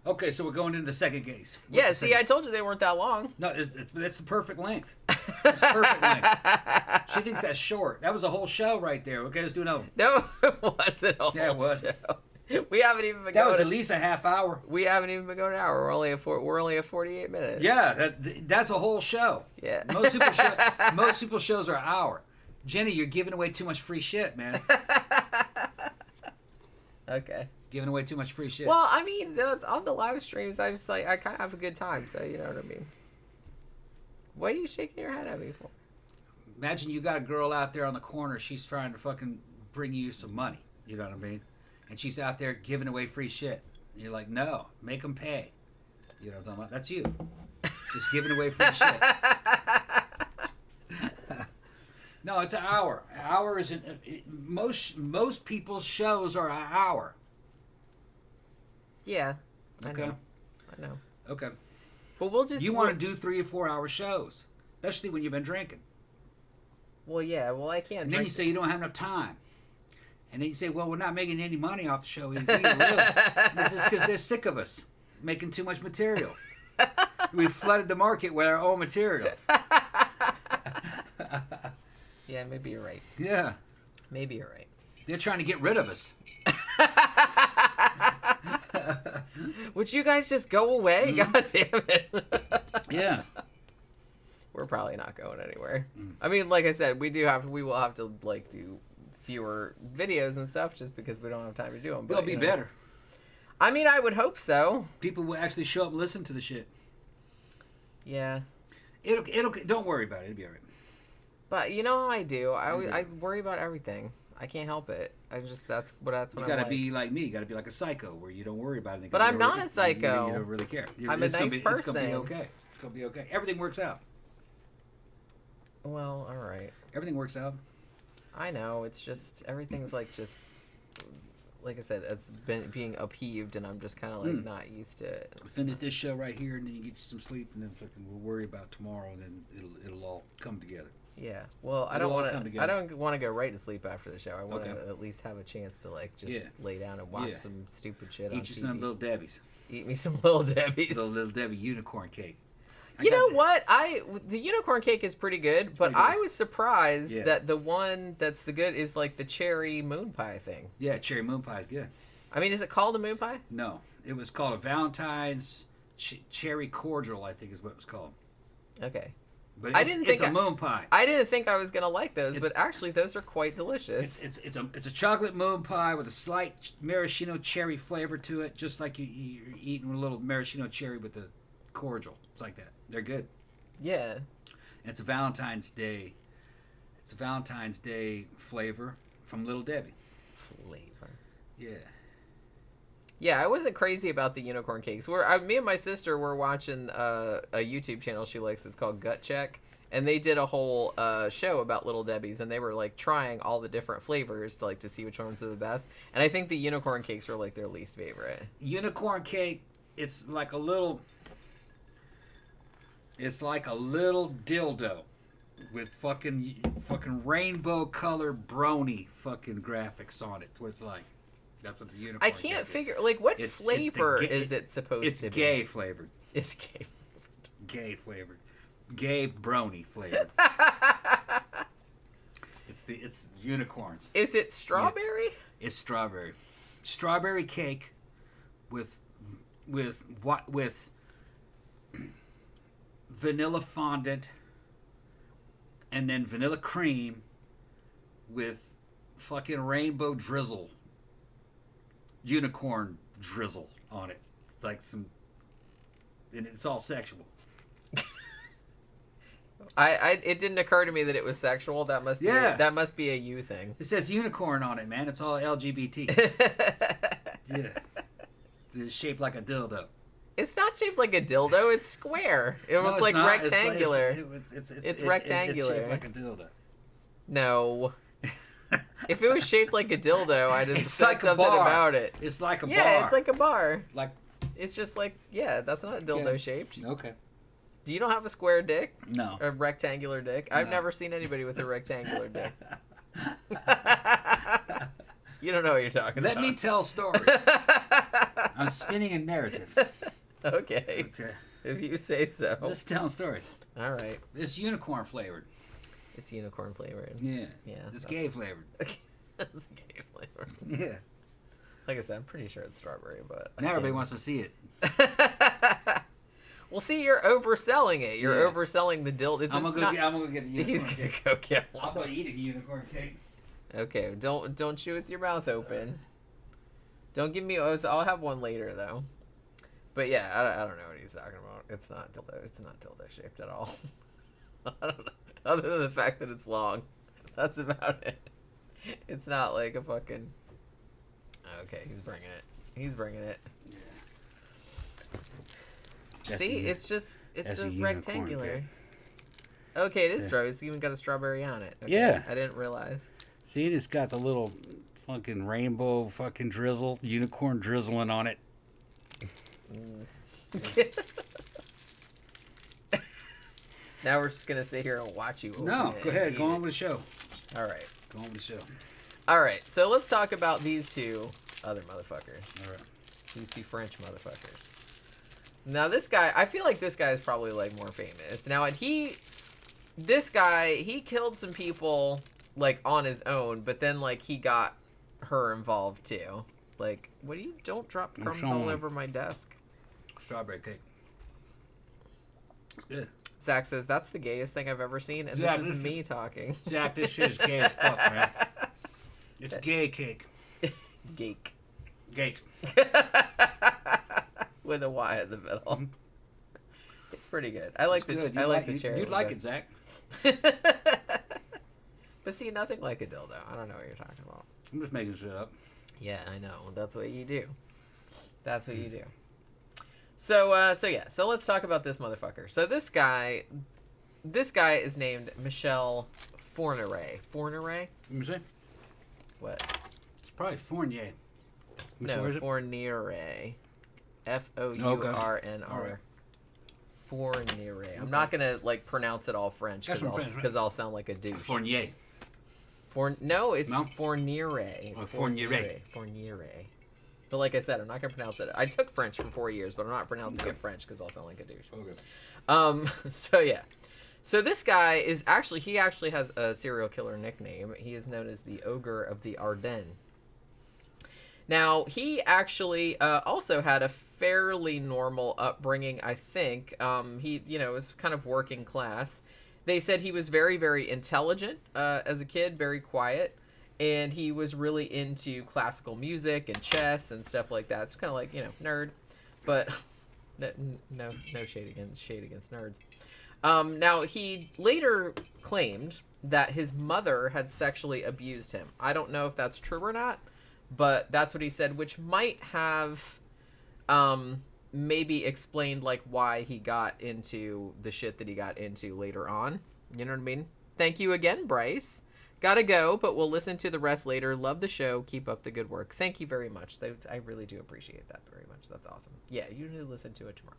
Okay, so we're going into the second case. What's Yeah, the see, second- I told you they weren't that long. No, it's the perfect length. It's perfect length. She thinks that's short. That was a whole show right there. Okay, let's do another one. No, it wasn't a Yeah, it whole was. show. We haven't even been That going. was at least a half hour. We haven't even been going an hour. We're only at 48 minutes. Yeah, that's a whole show. Yeah. Most people's shows are an hour. Jenny, you're giving away too much free shit, man. Okay. Giving away too much free shit. Well, I mean, on the live streams, I kind of have a good time. So you know what I mean. What are you shaking your head at me for? Imagine you got a girl out there on the corner. She's trying to fucking bring you some money. You know what I mean? And she's out there giving away free shit. And you're like, no, make them pay. You know what I'm talking about? That's you. Just giving away free shit. No, it's an hour. An hour isn't. Most people's shows are an hour. Yeah. Okay. I know. Okay. But we'll just. You want to do 3 or 4 hour shows, especially when you've been drinking. Well, yeah. Well, I can't. And then drink- you say you don't have enough time. And then you say, well, we're not making any money off the show either, really. This is because they're sick of us making too much material. We flooded the market with our own material. Yeah, maybe you're right. Yeah. Maybe you're right. They're trying to get rid of us. Would you guys just go away? God damn it. Yeah. we're probably not going anywhere. I mean, like I said, we will have to like do fewer videos and stuff just because we don't have time to do them. They'll be better. I mean, I would hope so. People will actually show up and listen to the shit. Yeah. It'll. Don't worry about it. It'll be all right. But you know how I do. I worry about everything. I can't help it. That's what You gotta be like me. You gotta be like a psycho where you don't worry about anything. But I'm not a psycho. You don't really care. I'm a nice person. It's gonna be okay. It's gonna be okay. Everything works out. Well, all right. Everything works out. I know. It's just everything's like I said, it's been being upheaved, and I'm just kind of like not used to it. Finish this show right here, and then you get you some sleep, and then fucking we'll worry about tomorrow, and then it'll all come together. Yeah. Well, I don't want to go right to sleep after the show. I want to at least have a chance to like just lay down and watch some stupid shit on TV. Eat you some Little Debbie's. Eat me some Little Debbie's. Little Debbie unicorn cake. You know what? The unicorn cake is pretty good, but I was surprised that the one that's the good is like the cherry moon pie thing. Yeah, cherry moon pie is good. I mean, is it called a moon pie? No, it was called a Valentine's cherry cordial, I think is what it was called. Okay. But it's a moon pie. I didn't think I was gonna like those, but actually those are quite delicious. It's a chocolate moon pie with a slight maraschino cherry flavor to it, just like you're eating a little maraschino cherry with the cordial. It's like that. They're good. Yeah. And it's a Valentine's Day. It's a Valentine's Day flavor from Little Debbie. Flavor. Yeah. Yeah, I wasn't crazy about the unicorn cakes. Me and my sister were watching a YouTube channel she likes. It's called Gut Check, and they did a whole show about Little Debbie's, and they were like trying all the different flavors to see which ones were the best. And I think the unicorn cakes were like their least favorite. Unicorn cake, it's like a little dildo with fucking rainbow color brony fucking graphics on it. That's what it's like. That's what the unicorn I can't figure what flavor is it supposed to be? It's gay flavored. It's gay. Gay flavored. Gay brony flavored. It's unicorns. Is it strawberry? Yeah, it's strawberry. Strawberry cake with vanilla fondant and then vanilla cream with fucking rainbow drizzle. Unicorn drizzle on it. It's like and it's all sexual. It didn't occur to me that it was sexual. That must be a you thing. It says unicorn on it, man. It's all LGBT. Yeah. It's shaped like a dildo. It's not shaped like a dildo. It's square. It's like not. Rectangular. It's rectangular. It's shaped like a dildo. No. If it was shaped like a dildo, I'd have said like something about it. It's like a bar. Yeah, it's like a bar. Like it's just like that's not dildo shaped. Okay. Do you don't have a square dick? No. A rectangular dick? I've never seen anybody with a rectangular dick. You don't know what you're talking about. Let me tell stories. I'm spinning a narrative. Okay. If you say so. Just telling stories. All right. It's unicorn flavored. It's unicorn flavored. Yeah. Yeah. It's gay flavored. It's gay flavored. Yeah. Like I said, I'm pretty sure it's strawberry, but now everybody wants to see it. Well, see, you're overselling it. You're overselling the dildo. I'm gonna go get a unicorn He's cake. gonna go get one. I'm gonna eat a unicorn cake. Okay, don't chew with your mouth open. Don't give me. I'll have one later though. But yeah, I don't know what he's talking about. It's not dildo. It's not dildo shaped at all. I don't know. Other than the fact that it's long. That's about it. It's not like a fucking... Okay, he's bringing it. Yeah. See, it's a rectangular. Okay, it is strawberry. It's even got a strawberry on it. Okay, yeah. I didn't realize. See, it's got the little fucking rainbow fucking drizzle, unicorn drizzling on it. Now we're just gonna sit here and watch you. No, go ahead. Go on with the show. All right. Go on with the show. All right. So let's talk about these two other motherfuckers. All right. These two French motherfuckers. Now this guy, I feel like this guy is probably like more famous. Now this guy, he killed some people like on his own, but then like he got her involved too. Like, don't drop crumbs all over my desk. Strawberry cake. It's good. Zach says, that's the gayest thing I've ever seen, and Zach, this is me talking. Zach, this shit is gay as fuck, man. It's gay cake. Geek. Gate. With a Y in the middle. It's pretty good. I like the Good. I like the chair. You'd like it, Zach. But see, nothing like a dildo. I don't know what you're talking about. I'm just making shit up. Yeah, I know. That's what you do. That's what you do. So so let's talk about this motherfucker. So this guy is named Michel Fourniret. Fourniret? Let me see. What? It's probably Fournier. No, Where is it? Fourniret. Fournr. All right. Fourniret. I'm not gonna like pronounce it all French That's what I'm saying, because I'll sound like a douche. Fournier. No, it's No? Fourniret. It's Fourniret. Fourniret. But like I said, I'm not gonna pronounce it. I took French for 4 years, but I'm not pronouncing it French because I'll sound like a douche. Okay. So yeah. So this guy is actually has a serial killer nickname. He is known as the Ogre of the Ardennes. Now, he actually also had a fairly normal upbringing, I think. He, was kind of working class. They said he was very, very intelligent as a kid, very quiet, and he was really into classical music and chess and stuff like that. So kind of like, nerd, but no shade against nerds. Now, he later claimed that his mother had sexually abused him. I don't know if that's true or not, but that's what he said, which might have maybe explained like why he got into the shit that he got into later on. You know what I mean? Thank you again, Bryce. Gotta go, but we'll listen to the rest later. Love the show. Keep up the good work. Thank you very much. I really do appreciate that very much. That's awesome. Yeah, you need to listen to it tomorrow.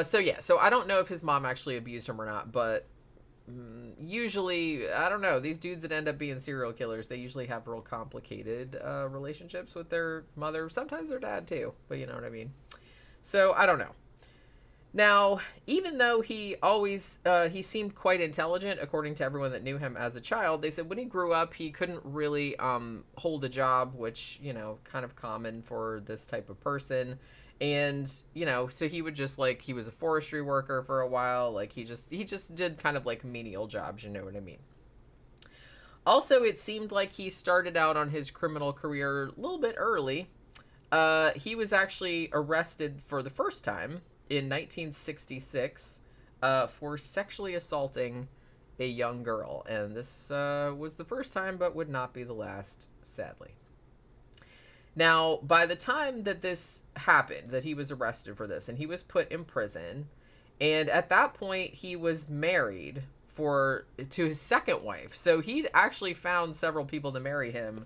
So I don't know if his mom actually abused him or not, but usually, I don't know, these dudes that end up being serial killers, they usually have real complicated relationships with their mother, sometimes their dad too, but you know what I mean. So I don't know. Now, even though he always he seemed quite intelligent according to everyone that knew him as a child, they said when he grew up he couldn't really hold a job, which kind of common for this type of person. And so he would just he was a forestry worker for a while, like he just did kind of like menial jobs, you know what I mean. Also, it seemed like he started out on his criminal career a little bit early. He was actually arrested for the first time in 1966 for sexually assaulting a young girl, and this was the first time but would not be the last, sadly. Now, by the time that this happened, that he was arrested for this, and he was put in prison, and at that point, he was married to his second wife. So he'd actually found several people to marry him,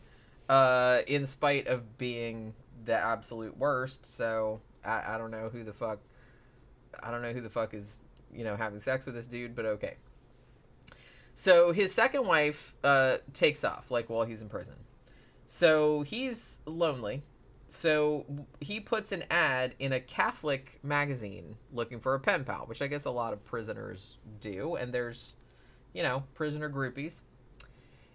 in spite of being the absolute worst. So I don't know who the fuck is, having sex with this dude, but okay. So his second wife takes off, while he's in prison. So he's lonely. So he puts an ad in a Catholic magazine looking for a pen pal, which I guess a lot of prisoners do. And there's, prisoner groupies.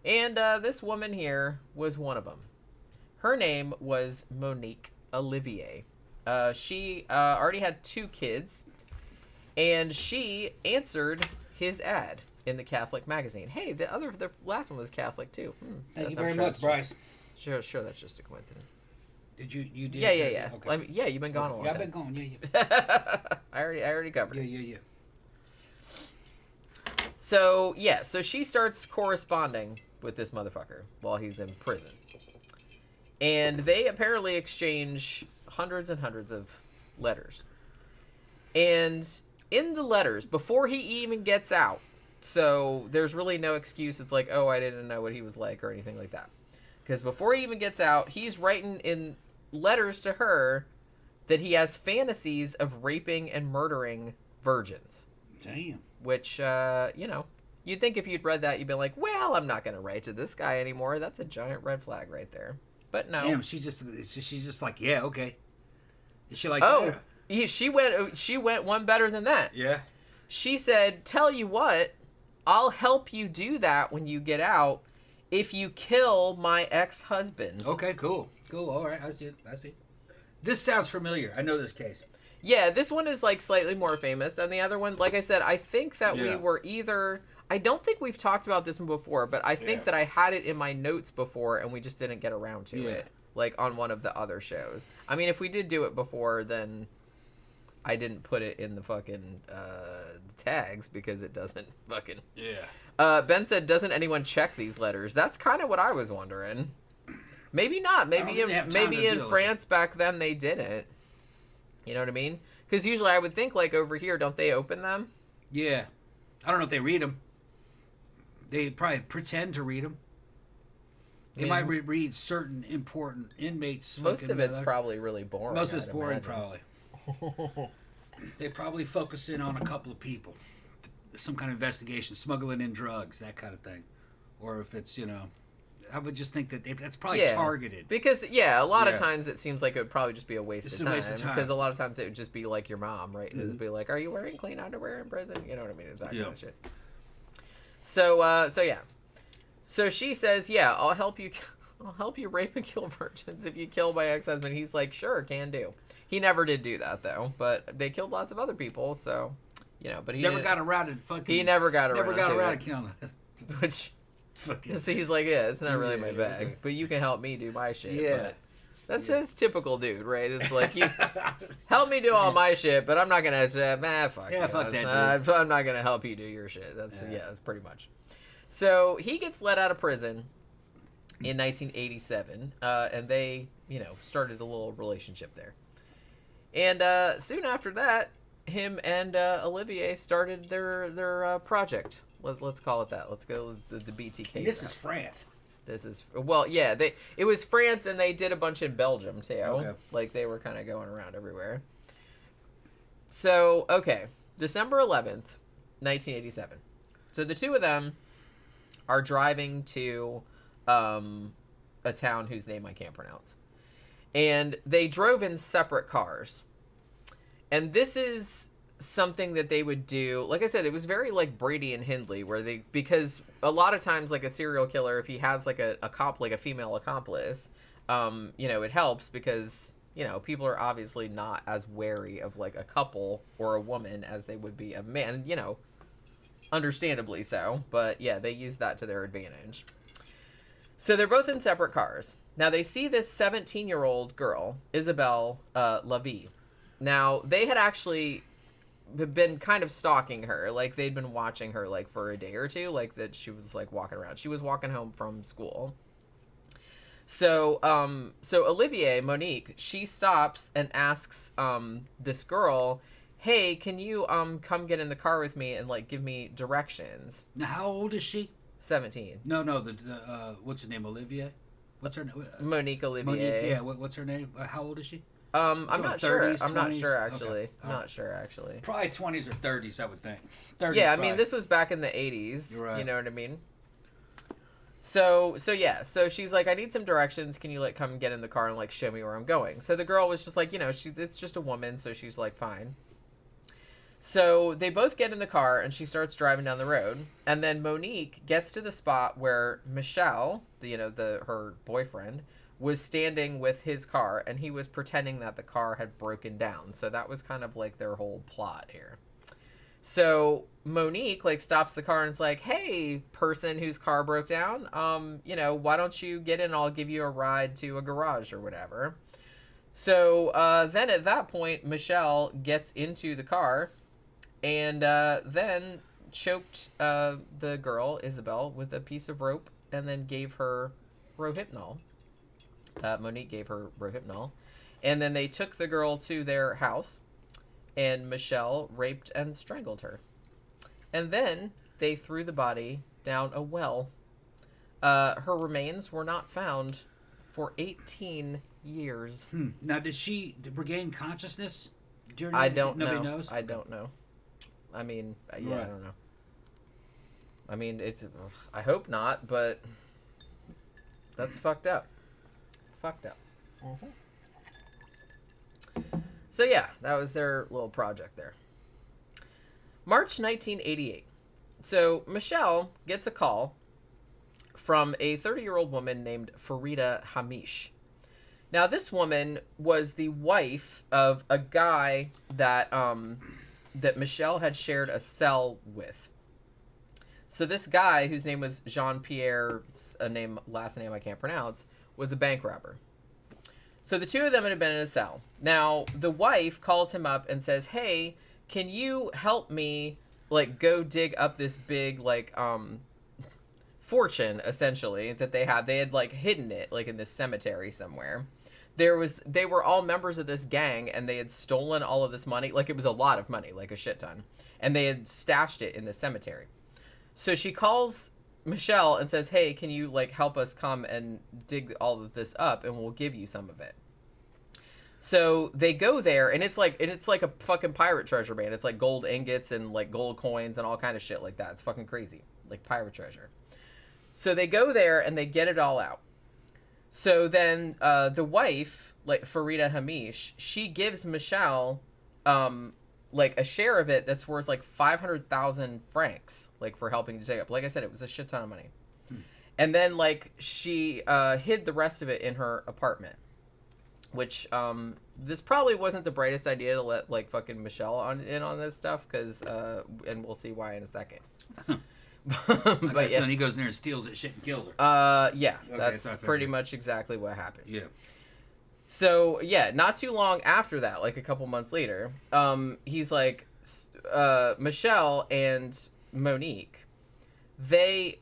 And this woman here was one of them. Her name was Monique Olivier. She already had 2 kids. And she answered his ad in the Catholic magazine. Hey, the last one was Catholic too. Thank you very much, Bryce. Sure, that's just a coincidence. Did you did? Yeah. Okay. You've been gone a long time. Yeah, I've been gone. Yeah. I already covered it. Yeah. So she starts corresponding with this motherfucker while he's in prison, and they apparently exchange hundreds and hundreds of letters. And in the letters, before he even gets out, so there's really no excuse. It's like, oh, I didn't know what he was like or anything like that. Because before he even gets out, he's writing in letters to her that he has fantasies of raping and murdering virgins. Damn. Which, you'd think if you'd read that, you'd be like, well, I'm not going to write to this guy anymore. That's a giant red flag right there. But no. Damn, she's just like, yeah, okay. Is she like, oh, yeah, she went one better than that. Yeah. She said, tell you what, I'll help you do that when you get out if you kill my ex-husband. Okay, cool. All right, I see it. This sounds familiar. I know this case. Yeah, this one is like slightly more famous than the other one. Like I said, I think that we were either... I don't think we've talked about this one before, but I think that I had it in my notes before and we just didn't get around to it. Like on one of the other shows. I mean, if we did do it before, then I didn't put it in the fucking tags because it doesn't fucking... Yeah. Ben said, doesn't anyone check these letters? That's kind of what I was wondering. Maybe not. Maybe in France back then they didn't. You know what I mean? Because usually I would think, like, over here, don't they open them? Yeah. I don't know if they read them. They probably pretend to read them. They might read certain important inmates. Most of it's probably really boring. Most of it's boring, probably. They probably focus in on a couple of people. Some kind of investigation, smuggling in drugs, that kind of thing. Or if it's, I would just think that that's probably targeted. Because, a lot of times it seems like it would probably just be a waste of time. Because a lot of times it would just be like your mom, right? It would be like, are you wearing clean underwear in prison? You know what I mean? That kind of shit. So she says, I'll help you rape and kill virgins if you kill my ex-husband. He's like, sure, can do. He never did do that, though. But they killed lots of other people, so, but he never got around to fucking... He never got around to killing it. Which... he's like, it's not really my bag, but you can help me do my shit. Yeah. But that's his typical dude, right? It's like, you help me do all my shit, but I'm not going to say, fuck fuck that dude. I'm not going to help you do your shit. That's pretty much. So he gets let out of prison in 1987, and they, started a little relationship there. And soon after that, him and Olivier started their project. Let's call it that. Let's go with the BTK. This is France. It was France, and they did a bunch in Belgium too. Okay. Like they were kind of going around everywhere. So December 11th, 1987. So the two of them are driving to a town whose name I can't pronounce, and they drove in separate cars. And this is something that they would do. Like I said, it was very like Brady and Hindley, because a lot of times, like a serial killer, if he has like a female accomplice, it helps because, people are obviously not as wary of like a couple or a woman as they would be a man, understandably so. But yeah, they use that to their advantage. So they're both in separate cars. Now they see this 17-year-old girl, Isabelle Lavie. Now they had actually been kind of stalking her. Like they'd been watching her like for a day or two, like that she was like walking around. She was walking home from school. So Olivier, Monique, she stops and asks this girl, hey, can you come get in the car with me and like give me directions? Now, how old is she? 17. No, the what's her name? Olivier? What's her name? Monique Olivier. Monique, yeah. What's her name? How old is she? I'm not sure. 30s, I'm not 20s? sure actually. Okay. I'm not sure actually. Probably 20s or 30s, I would think. 30s, yeah, I probably. mean this was back in the 80s. You're right. You know what I mean? So she's like, I need some directions. Can you like come get in the car and like show me where I'm going? So the girl was just like, it's just a woman, so she's like, fine. So they both get in the car and she starts driving down the road, and then Monique gets to the spot where Michel, her boyfriend, was standing with his car, and he was pretending that the car had broken down. So that was kind of like their whole plot here. So Monique like stops the car and it's like, hey, person whose car broke down, why don't you get in? I'll give you a ride to a garage or whatever. So then at that point, Michel gets into the car and then choked the girl, Isabelle, with a piece of rope and then gave her Rohypnol. Monique gave her Rohypnol. And then they took the girl to their house, and Michel raped and strangled her. And then they threw the body down a well. Her remains were not found for 18 years. Now, did she regain consciousness during I don't Nobody know. knows? I don't know. I mean, I don't know. I mean, I hope not, but that's fucked up. Fucked up. Mm-hmm. So yeah, that was their little project there. March 1988. So Michel gets a call from a 30-year-old woman named Farida Hamish. Now, this woman was the wife of a guy that that Michel had shared a cell with. So this guy, whose name was Jean-Pierre, last name I can't pronounce, was a bank robber. So the two of them had been in a cell. Now, the wife calls him up and says, hey, can you help me, like, go dig up this big, like, fortune, essentially, that they had. They had, like, hidden it, like, in this cemetery somewhere. They were all members of this gang, and they had stolen all of this money. Like, it was a lot of money, like a shit ton. And they had stashed it in the cemetery. So she calls Michel and says, hey, can you, like, help us come and dig all of this up, and we'll give you some of it. So they go there, and it's like a fucking pirate treasure, man. It's like gold ingots and, like, gold coins and all kind of shit like that. It's fucking crazy. Like, pirate treasure. So they go there, and they get it all out. So then the wife, like, Farida Hamish, she gives Michel, like, a share of it that's worth, like, 500,000 francs, like, for helping to dig up. Like I said, it was a shit ton of money. And then, like, she hid the rest of it in her apartment, which this probably wasn't the brightest idea to let, like, fucking Michel in on this stuff, because, and we'll see why in a second. But yeah, he goes in there and steals that shit and kills her. Yeah, okay, that's pretty much exactly what happened. Yeah. So, yeah, not too long after that, like a couple months later, he's like, Michel and Monique, they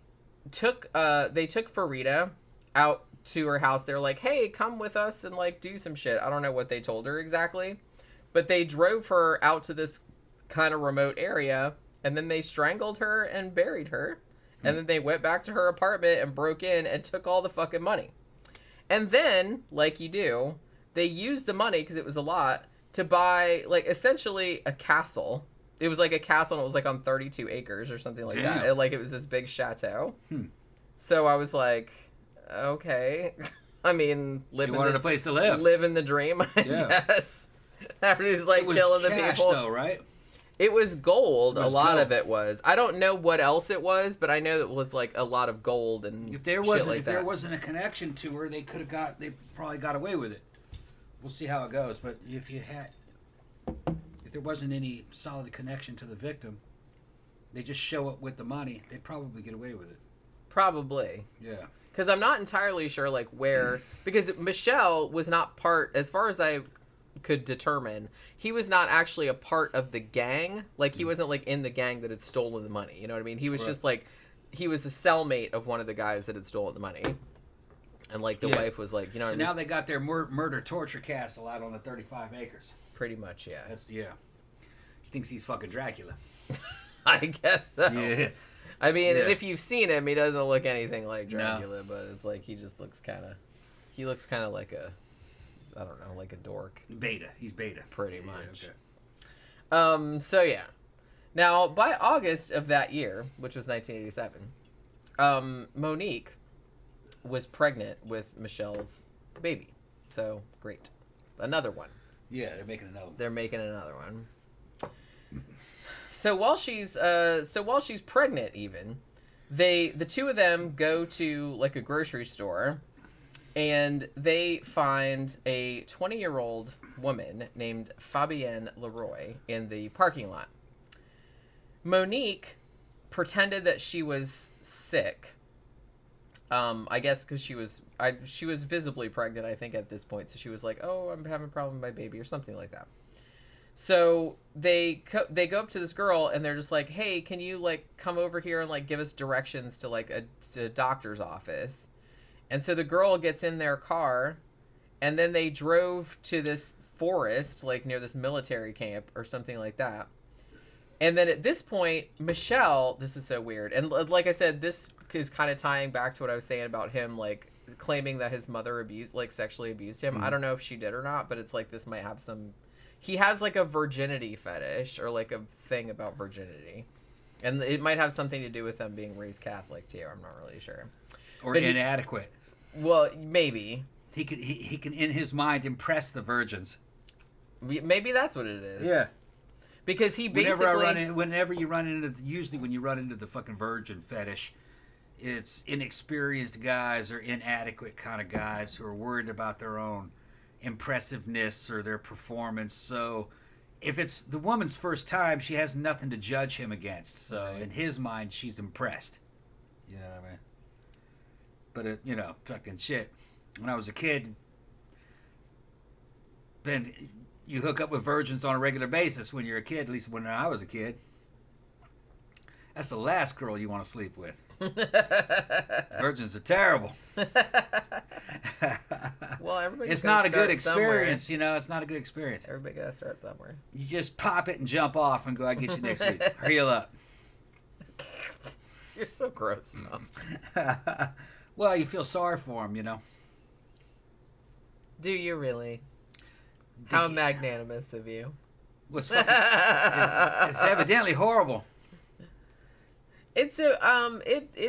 took Farida out to her house. They're like, hey, come with us and, like, do some shit. I don't know what they told her exactly, but they drove her out to this kind of remote area, and then they strangled her and buried her, and then they went back to her apartment and broke in and took all the fucking money. And then, like you do, they used the money, because it was a lot, to buy, like, essentially a castle. It was like a castle, and it was, like, on 32 acres or something like that. It was this big chateau. So I was like, okay. I mean, You wanted a place to live. Living the dream, I guess. After he's, like, killing the people. Though, right? It was gold. It was a lot gold. of it was. I don't know what else it was, but I know it was, like, a lot of gold and If there wasn't a connection to her, they probably got away with it. We'll see how it goes. But if there wasn't any solid connection to the victim, they just show up with the money, they'd probably get away with it. Probably. Yeah. Because I'm not entirely sure, like, where... Because Michel was not part... As far as I could determine, he was not actually a part of the gang. Like, he wasn't, like, in the gang that had stolen the money. You know what I mean? He was just, like... He was a cellmate of one of the guys that had stolen the money. And, like, the wife was, like... You know. So now they got their murder torture castle out on the 35 acres. Pretty much, yeah. He thinks he's fucking Dracula. I guess so. Yeah. I mean, and if you've seen him, he doesn't look anything like Dracula, but it's like he just looks kind of... He looks kind of like a... I don't know, like a dork. Beta. He's beta. Pretty much. Yeah, okay. So, yeah. Now, by August of that year, which was 1987, Monique was pregnant with Michel's baby. So, great. Another one. Yeah, they're making another one. So while she's pregnant, even the two of them go to, like, a grocery store, and they find a 20-year-old woman named Fabienne Leroy in the parking lot. Monique pretended that she was sick. I guess because she was visibly pregnant, I think, at this point. So she was like, "Oh, I'm having a problem with my baby," or something like that. So they go up to this girl, and they're just like, "Hey, can you, like, come over here and, like, give us directions to, like, a doctor's office?" And so the girl gets in their car, and then they drove to this forest, like, near this military camp or something like that. And then at this point, Michel, this is so weird. And like I said, this is kind of tying back to what I was saying about him, like, claiming that his mother sexually abused him. I don't know if she did or not, but it's like this might have some... He has, like, a virginity fetish, or, like, a thing about virginity. And it might have something to do with them being raised Catholic, too. I'm not really sure. Or but inadequate. Well, maybe. He can, in his mind, impress the virgins. Maybe that's what it is. Yeah. Because he basically... Whenever you run into... Usually when you run into the fucking virgin fetish, it's inexperienced guys or inadequate kind of guys who are worried about their own impressiveness or their performance. So if it's the woman's first time, she has nothing to judge him against. So in his mind, she's impressed. You know what I mean? But fucking shit. When I was a kid, then you hook up with virgins on a regular basis when you're a kid. At least when I was a kid. That's the last girl you want to sleep with. Virgins are terrible. Well, everybody. It's not a good experience, It's not a good experience. Everybody gotta start somewhere. You just pop it and jump off and go, I get you next week. Heal up. You're so gross, Tom. Well, you feel sorry for him, Do you really? How magnanimous of you. What's fucking, it's evidently horrible. It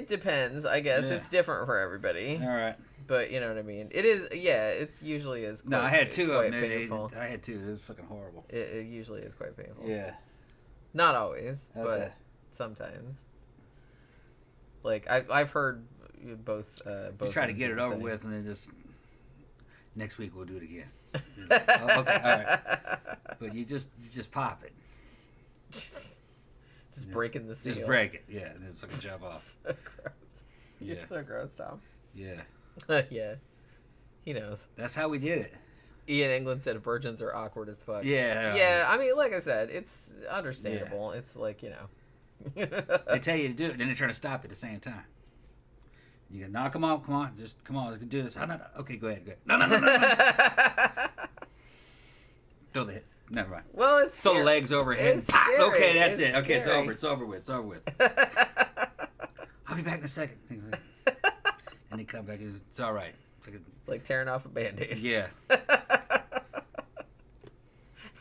depends, I guess. Yeah. It's different for everybody. All right. But you know what I mean. It is, yeah. It's usually is. Quite, No, I had two of them. Painful. I had two. It was fucking horrible. It usually is quite painful. Yeah. Not always, Okay. but sometimes. Like I've heard both. Just try to get it over with, and then just next week we'll do it again. Oh, okay, all right. But you just pop it. Just breaking the seal. Just break it, yeah, and then fucking jump off. So gross. You're so gross, Tom. Yeah. Yeah. He knows. That's how we did it. Ian England said virgins are awkward as fuck. Yeah. Yeah, I mean, like I said, it's understandable. Yeah. It's like, They tell you to do it, then they're trying to stop at the same time. You go, no, come on, just come on, let's do this. Oh, no. Okay, go ahead. No. Throw the hit. Never mind. Well, it's throw the legs overhead. It's Pop. Scary. Okay, that's it. Okay, scary. it's over with. I'll be back in a second. And they come back. It's all right. Like tearing off a Band-Aid. Yeah.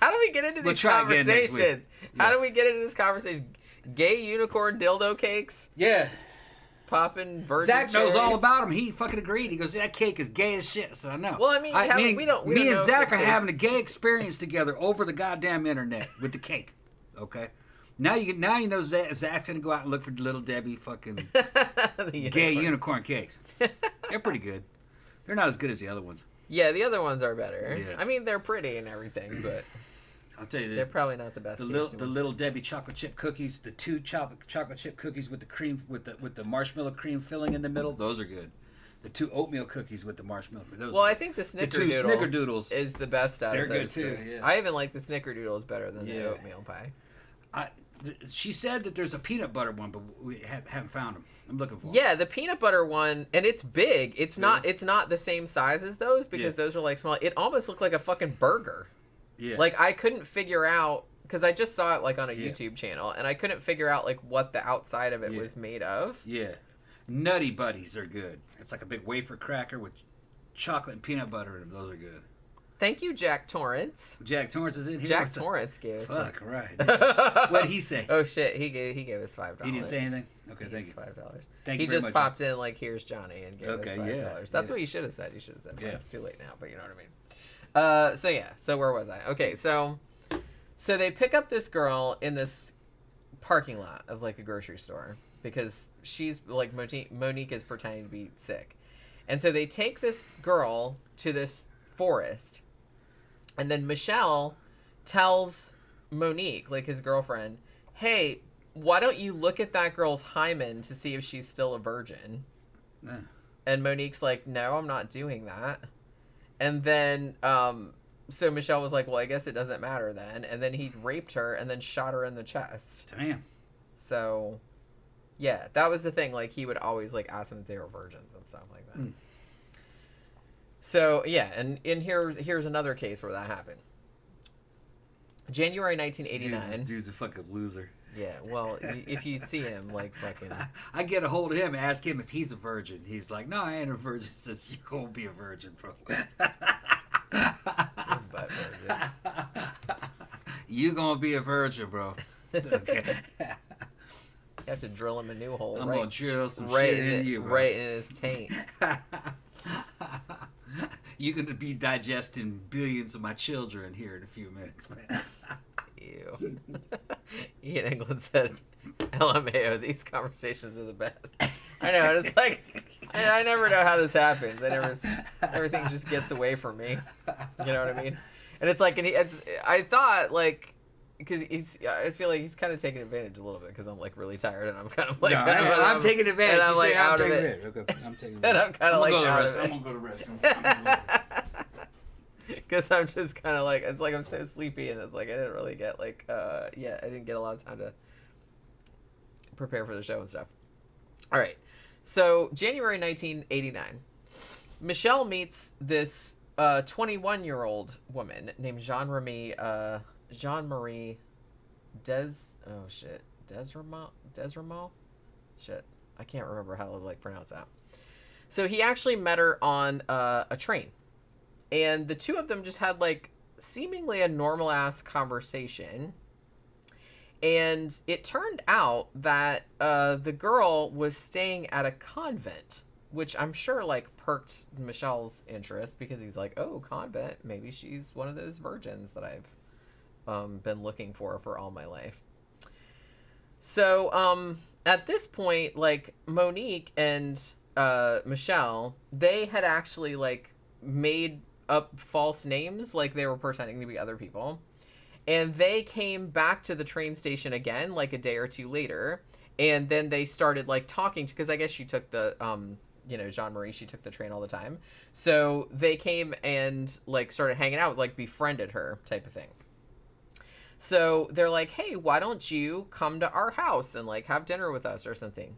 How do we get into these conversations? How do we get into this conversation? Gay unicorn dildo cakes? Yeah. Popping virgin Zach knows cherries? all about them. He fucking agreed. He goes, that cake is gay as shit. So I know. Well, I mean, we don't me and know Zach are if having a gay experience together over the goddamn internet with the cake. Okay. Now you know Zach's gonna go out and look for Little Debbie fucking gay unicorn cakes. They're pretty good. They're not as good as the other ones. Yeah, the other ones are better. Yeah. I mean, they're pretty and everything, but I'll tell you, they're probably not the best. The Little Debbie chocolate chip cookies, the two chocolate chip cookies with the cream with the marshmallow cream filling in the middle. Those are good. The two oatmeal cookies with the marshmallow. I think the Snickerdoodles is the best out They're of those good too. two. Yeah. I even like the Snickerdoodles better than the oatmeal pie. She said that there's a peanut butter one, but we haven't found them. I'm looking for them. Yeah, the peanut butter one, and it's big. It's not the same size as those because those are like small. It almost looked like a fucking burger. Yeah. Like I couldn't figure out because I just saw it like on a YouTube channel, and I couldn't figure out like what the outside of it was made of. Yeah. Nutty Buddies are good. It's like a big wafer cracker with chocolate and peanut butter in them. Those are good. Thank you, Jack Torrance. Jack Torrance is in here. Jack Torrance gave us. Fuck, right. What did he say? Oh shit, he gave us $5. He didn't say anything? Okay, thank you. $5. Thank he you very just much, popped in like, here's Johnny, and gave us $5. That's what you should have said. You should have said, it's too late now, but you know what I mean. So where was I? Okay, so they pick up this girl in this parking lot of like a grocery store because she's like Monique is pretending to be sick. And so they take this girl to this forest, and then Michel tells Monique, like his girlfriend, hey, why don't you look at that girl's hymen to see if she's still a virgin? And Monique's like, no, I'm not doing that. And then so Michel was like, well, I guess it doesn't matter then. And then he raped her and then shot her in the chest. Damn. So yeah, that was the thing. Like he would always like ask them if they were virgins and stuff like that. So yeah, and here's another case where that happened. January 1989. Dude's a fucking loser. Yeah, well, if you see him, like fucking. I get a hold of him, ask him if he's a virgin. He's like, no, I ain't a virgin. Says you gonna be a virgin, bro. You gonna be a virgin, bro. Okay. You have to drill him a new hole. I'm gonna drill some shit in you, bro. Right in his taint. You're gonna be digesting billions of my children here in a few minutes, man. Ew. Ian England said, LMAO, these conversations are the best. I know. It's like I never know how this happens. Everything just gets away from me. You know what I mean? And it's like, I thought like. Because I feel like he's kind of taking advantage a little bit because I'm like really tired and I'm kind of like. No, I'm taking advantage. And I'm like out of it. Okay, I'm taking advantage. And I'm kind of like out of it. I'm gonna go to rest. Because I'm just kind of like, it's like I'm so sleepy and it's like I didn't really get like, I didn't get a lot of time to prepare for the show and stuff. All right. So January 1989, Michel meets this 21-year-old woman named Jean-Marie Desramo? Shit. I can't remember how to like pronounce that. So he actually met her on a train. And the two of them just had like seemingly a normal ass conversation. And it turned out that the girl was staying at a convent, which I'm sure like perked Michel's interest because he's like, oh, convent, maybe she's one of those virgins that I've been looking for all my life. So at this point, like Monique and Michel, they had actually like made up false names, like they were pretending to be other people, and they came back to the train station again like a day or two later, and then they started like talking because I guess she took the Jean-Marie, she took the train all the time, so they came and like started hanging out, like befriended her type of thing. So they're like, hey, why don't you come to our house and like have dinner with us or something?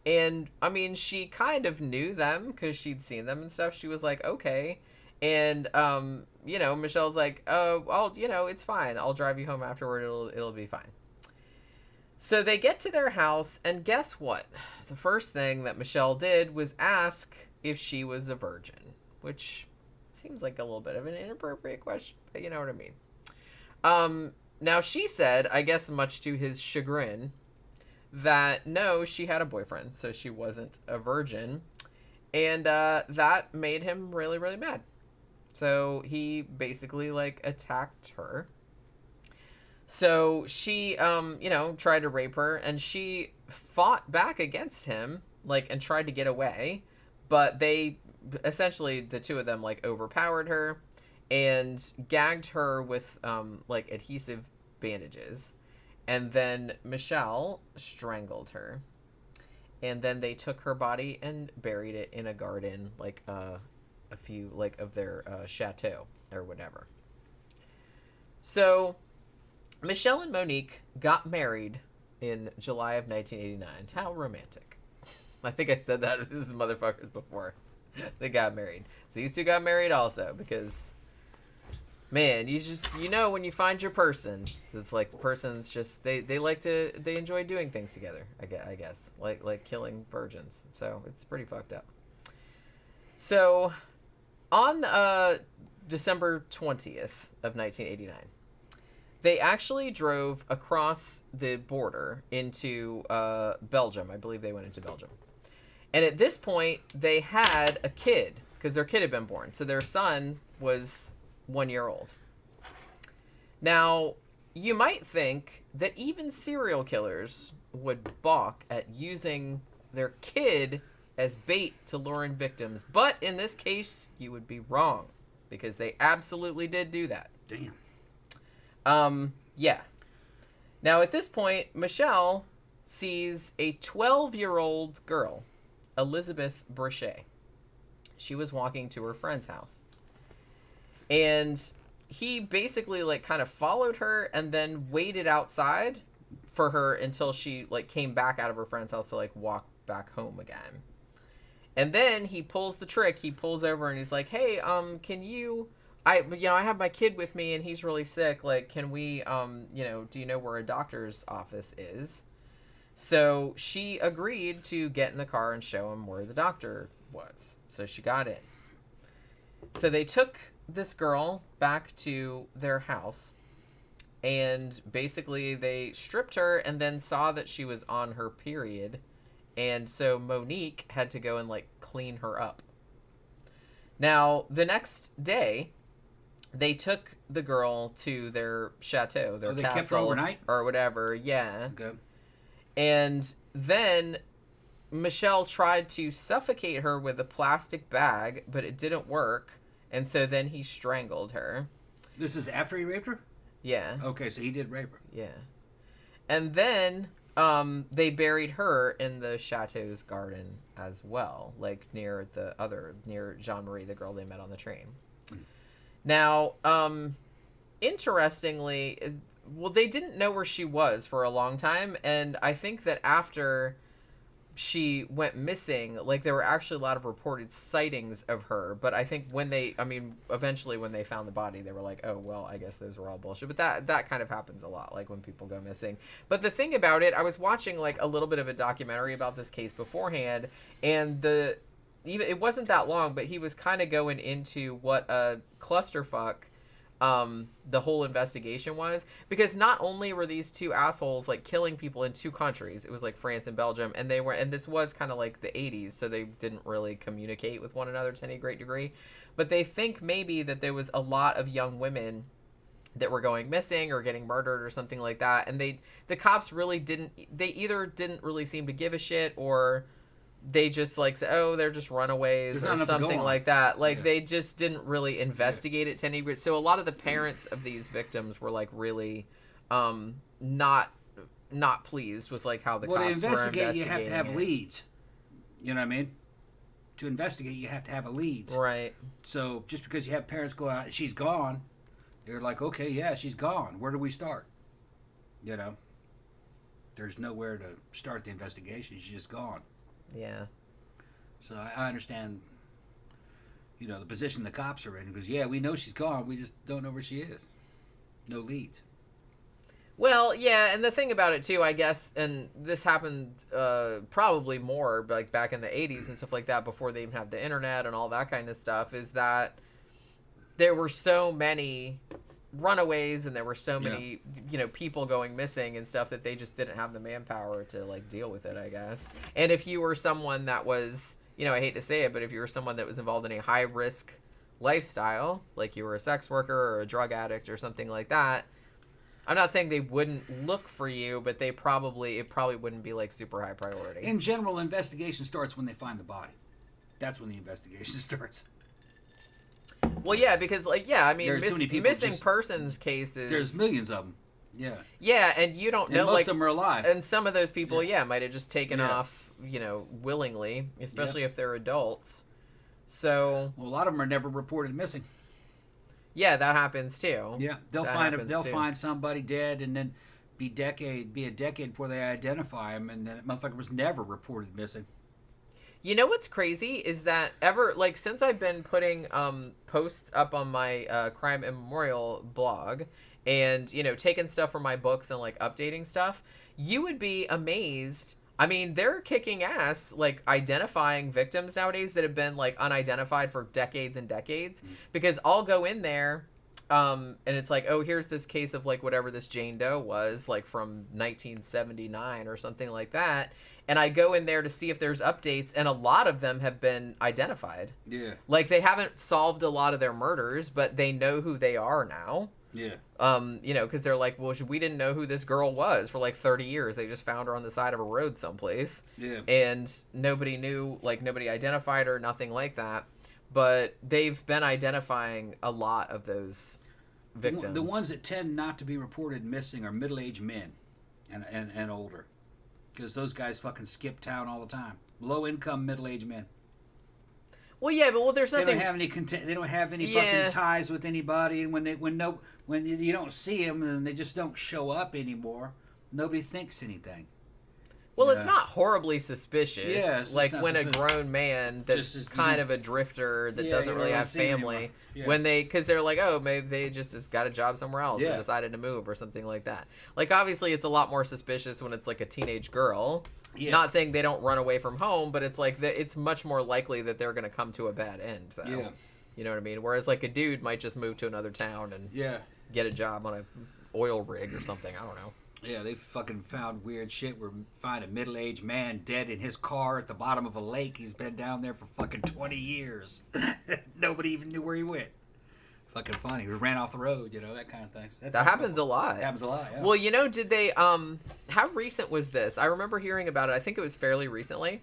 And I mean, she kind of knew them because she'd seen them and stuff. She was like, okay. And, Michel's like, oh, well, it's fine. I'll drive you home afterward. It'll be fine. So they get to their house, and guess what? The first thing that Michel did was ask if she was a virgin, which seems like a little bit of an inappropriate question, but you know what I mean. Now she said, I guess much to his chagrin, that no, she had a boyfriend, so she wasn't a virgin. And that made him really, really mad. So he basically like attacked her. So she, tried to rape her, and she fought back against him, like, and tried to get away. But they, essentially, the two of them, like, overpowered her and gagged her with, like, adhesive bandages. And then Michel strangled her. And then they took her body and buried it in a garden, like, a few, like, of their chateau or whatever. So Michel and Monique got married in July of 1989. How romantic. I think I said that to these motherfuckers before. They got married. So these two got married also because, man, when you find your person, it's like the person's just, they enjoy doing things together, I guess. Like killing virgins. So it's pretty fucked up. So on December 20th of 1989, they actually drove across the border into Belgium. I believe they went into Belgium. And at this point, they had a kid because their kid had been born. So their son was 1 year old. Now, you might think that even serial killers would balk at using their kid as bait to lure in victims. But in this case, you would be wrong because they absolutely did do that. Damn. Yeah. Now, at this point, Michel sees a 12-year-old girl, Elizabeth Brichet. She was walking to her friend's house. And he basically, like, kind of followed her and then waited outside for her until she, like, came back out of her friend's house to, like, walk back home again. And then he pulls the trick. He pulls over and he's like, hey, can you... I have my kid with me and he's really sick. Like, can we, do you know where a doctor's office is? So she agreed to get in the car and show him where the doctor was. So she got in. So they took this girl back to their house and basically they stripped her and then saw that she was on her period. And so Monique had to go and, like, clean her up. Now, the next day, they took the girl to their chateau, their they castle, kept her overnight? or whatever. Yeah. Okay. And then Michel tried to suffocate her with a plastic bag, but it didn't work. And so then he strangled her. This is after he raped her? Yeah. Okay, so he did rape her. Yeah. And then they buried her in the chateau's garden as well, like near Jean-Marie, the girl they met on the train. Now, interestingly, well, they didn't know where she was for a long time, and I think that after she went missing, like, there were actually a lot of reported sightings of her, but I think eventually when they found the body, they were like, oh, well, I guess those were all bullshit. But that kind of happens a lot, like, when people go missing. But the thing about it, I was watching, like, a little bit of a documentary about this case beforehand, and it wasn't that long, but he was kind of going into what a clusterfuck the whole investigation was, because not only were these two assholes like killing people in two countries, it was like France and Belgium, and this was kind of like the 80s, so they didn't really communicate with one another to any great degree, but they think maybe that there was a lot of young women that were going missing or getting murdered or something like that, and the cops really either didn't really seem to give a shit, or they just like say, oh, they're just runaways or something like that. Like, they just didn't really investigate it to any degree. So a lot of the parents of these victims were like really not pleased with like how the cops were investigating. You have to have leads. You know what I mean? To investigate, you have to have a lead. Right. So just because you have parents go out, she's gone, they're like, okay, yeah, she's gone. Where do we start? You know? There's nowhere to start the investigation. She's just gone. Yeah. So I understand, the position the cops are in, because, yeah, we know she's gone. We just don't know where she is. No leads. Well, yeah, and the thing about it, too, I guess, and this happened probably more, like, back in the 80s and stuff like that, before they even had the internet and all that kind of stuff, is that there were so many runaways and there were so many people going missing and stuff that they just didn't have the manpower to like deal with it, I guess. And if you were someone that was, I hate to say it, but if you were someone that was involved in a high risk lifestyle, like you were a sex worker or a drug addict or something like that, I'm not saying they wouldn't look for you, but it probably wouldn't be like super high priority. In general, investigation starts when they find the body. That's when the investigation starts. Well, yeah, because, missing persons cases... There's millions of them. Yeah. Yeah, and you don't know, and most of them are alive. And some of those people, might have just taken off, willingly, especially if they're adults. So... Well, a lot of them are never reported missing. Yeah, that happens, too. Yeah, they'll find somebody dead and then be a decade before they identify them, and then that motherfucker was never reported missing. You know what's crazy is that since I've been putting posts up on my Crime and Memorial blog and, taking stuff from my books and, like, updating stuff, you would be amazed. I mean, they're kicking ass, like, identifying victims nowadays that have been, like, unidentified for decades and decades. Because I'll go in there, and it's like, oh, here's this case of, like, whatever this Jane Doe was, like, from 1979 or something like that. And I go in there to see if there's updates, and a lot of them have been identified. Yeah. Like, they haven't solved a lot of their murders, but they know who they are now. Yeah. Because they're like, well, we didn't know who this girl was for, like, 30 years. They just found her on the side of a road someplace. Yeah. And nobody knew, like, nobody identified her, nothing like that. But they've been identifying a lot of those victims. The ones that tend not to be reported missing are middle-aged men and older. Because those guys fucking skip town all the time. Low-income, middle-aged men. Well, yeah, but there's nothing. They don't have any fucking ties with anybody, and when you don't see them, and they just don't show up anymore, nobody thinks anything. Well, it's not horribly suspicious. Yeah, like when a grown man that's kind of a drifter that doesn't really have family, because they're like, oh, maybe they just got a job somewhere else or decided to move or something like that. Like, obviously, it's a lot more suspicious when it's like a teenage girl. Yeah. Not saying they don't run away from home, but it's like it's much more likely that they're going to come to a bad end, though. Yeah. You know what I mean? Whereas like a dude might just move to another town and get a job on a oil rig or something. I don't know. Yeah, they fucking found weird shit. We're find a middle-aged man dead in his car at the bottom of a lake. He's been down there for fucking 20 years. Nobody even knew where he went. Fucking funny. He ran off the road, that kind of thing. That happens a lot. It happens a lot, yeah. Well, did they, how recent was this? I remember hearing about it. I think it was fairly recently.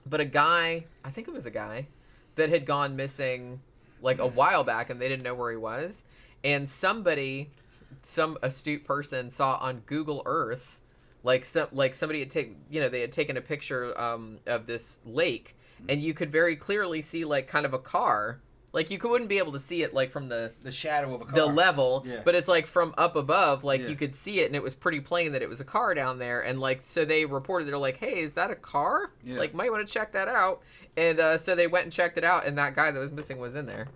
But a guy, I think it was a guy, that had gone missing like a while back, and they didn't know where he was. And somebody, some astute person, saw on Google Earth, somebody had they had taken a picture of this lake, and you could very clearly see like kind of a car. Like you wouldn't be able to see it like from the shadow of a car, the level, yeah. But it's like from up above, like Yeah. you could see it, and it was pretty plain that it was a car down there. And like so they reported, they're like, hey, is that a car? Yeah. Like might want to check that out. And so they went and checked it out, and that guy that was missing was in there,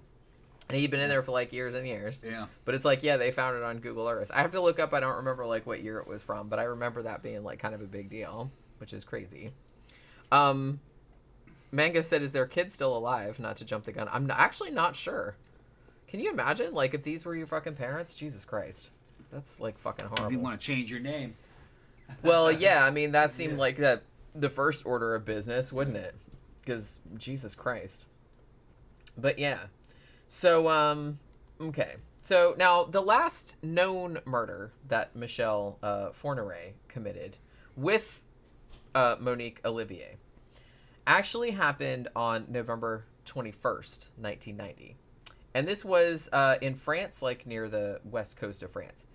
and he'd been in there for like years and years. Yeah. But it's like, yeah, they found it on Google Earth. I have to look up. I don't remember like what year it was from, but I remember that being like kind of a big deal, which is crazy. Mango said, is their kid still alive? Not to jump the gun. I'm actually not sure. Can you imagine, like, if these were your fucking parents? Jesus Christ. That's, like, fucking horrible. You want to change your name. Well, yeah, I mean, that seemed like the first order of business, wouldn't it? Because, Jesus Christ. But, yeah. So, okay. So, now, the last known murder that Michel Fourniret committed with Monique Olivier actually happened on November 21st, 1990. And this was in France, like near the west coast of France.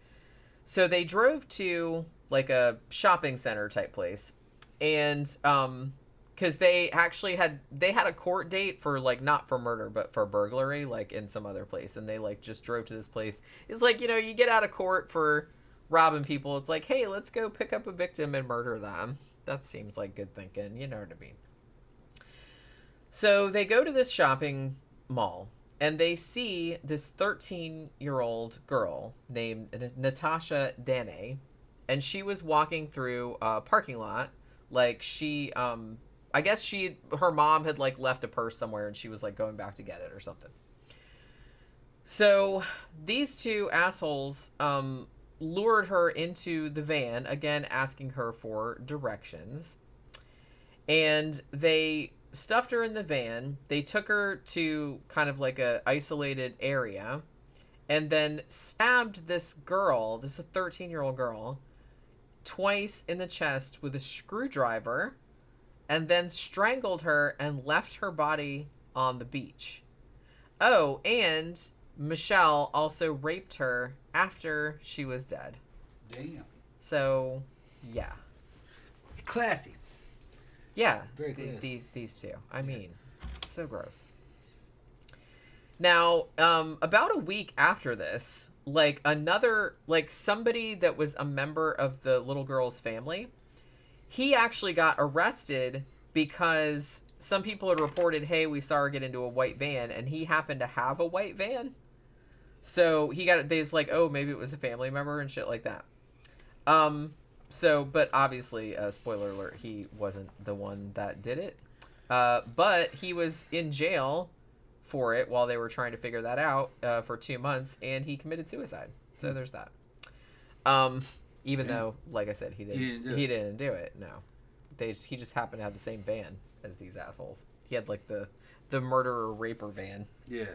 So they drove to like a shopping center type place. And because they actually had a court date for like not for murder, but for burglary, like in some other place. And they like just drove to this place. It's like, you get out of court for robbing people. It's like, hey, let's go pick up a victim and murder them. That seems like good thinking. You know what I mean? So they go to this shopping mall, and they see this 13-year-old girl named Natasha Dane, and she was walking through a parking lot. Like she, I guess her mom had like left a purse somewhere, and she was like going back to get it or something. So these two assholes lured her into the van, again asking her for directions, and they stuffed her in the van. They took her to kind of like a isolated area, and then stabbed this girl, this is a 13-year-old girl, twice in the chest with a screwdriver, and then strangled her and left her body on the beach. Oh, and Michel also raped her after she was dead. Damn. So, yeah. Classy. Yeah, Very classy. these two. I mean, so gross. Now, about a week after this, like somebody that was a member of the little girl's family, he actually got arrested because some people had reported, hey, we saw her get into a white van, and he happened to have a white van. So they was like, oh, maybe it was a family member and shit like that. But obviously, spoiler alert, he wasn't the one that did it. But he was in jail for it while they were trying to figure that out for 2 months, and he committed suicide. So there's that. Even though, like I said, he didn't do it. No, he just happened to have the same van as these assholes. He had like the murderer raper van. Yeah.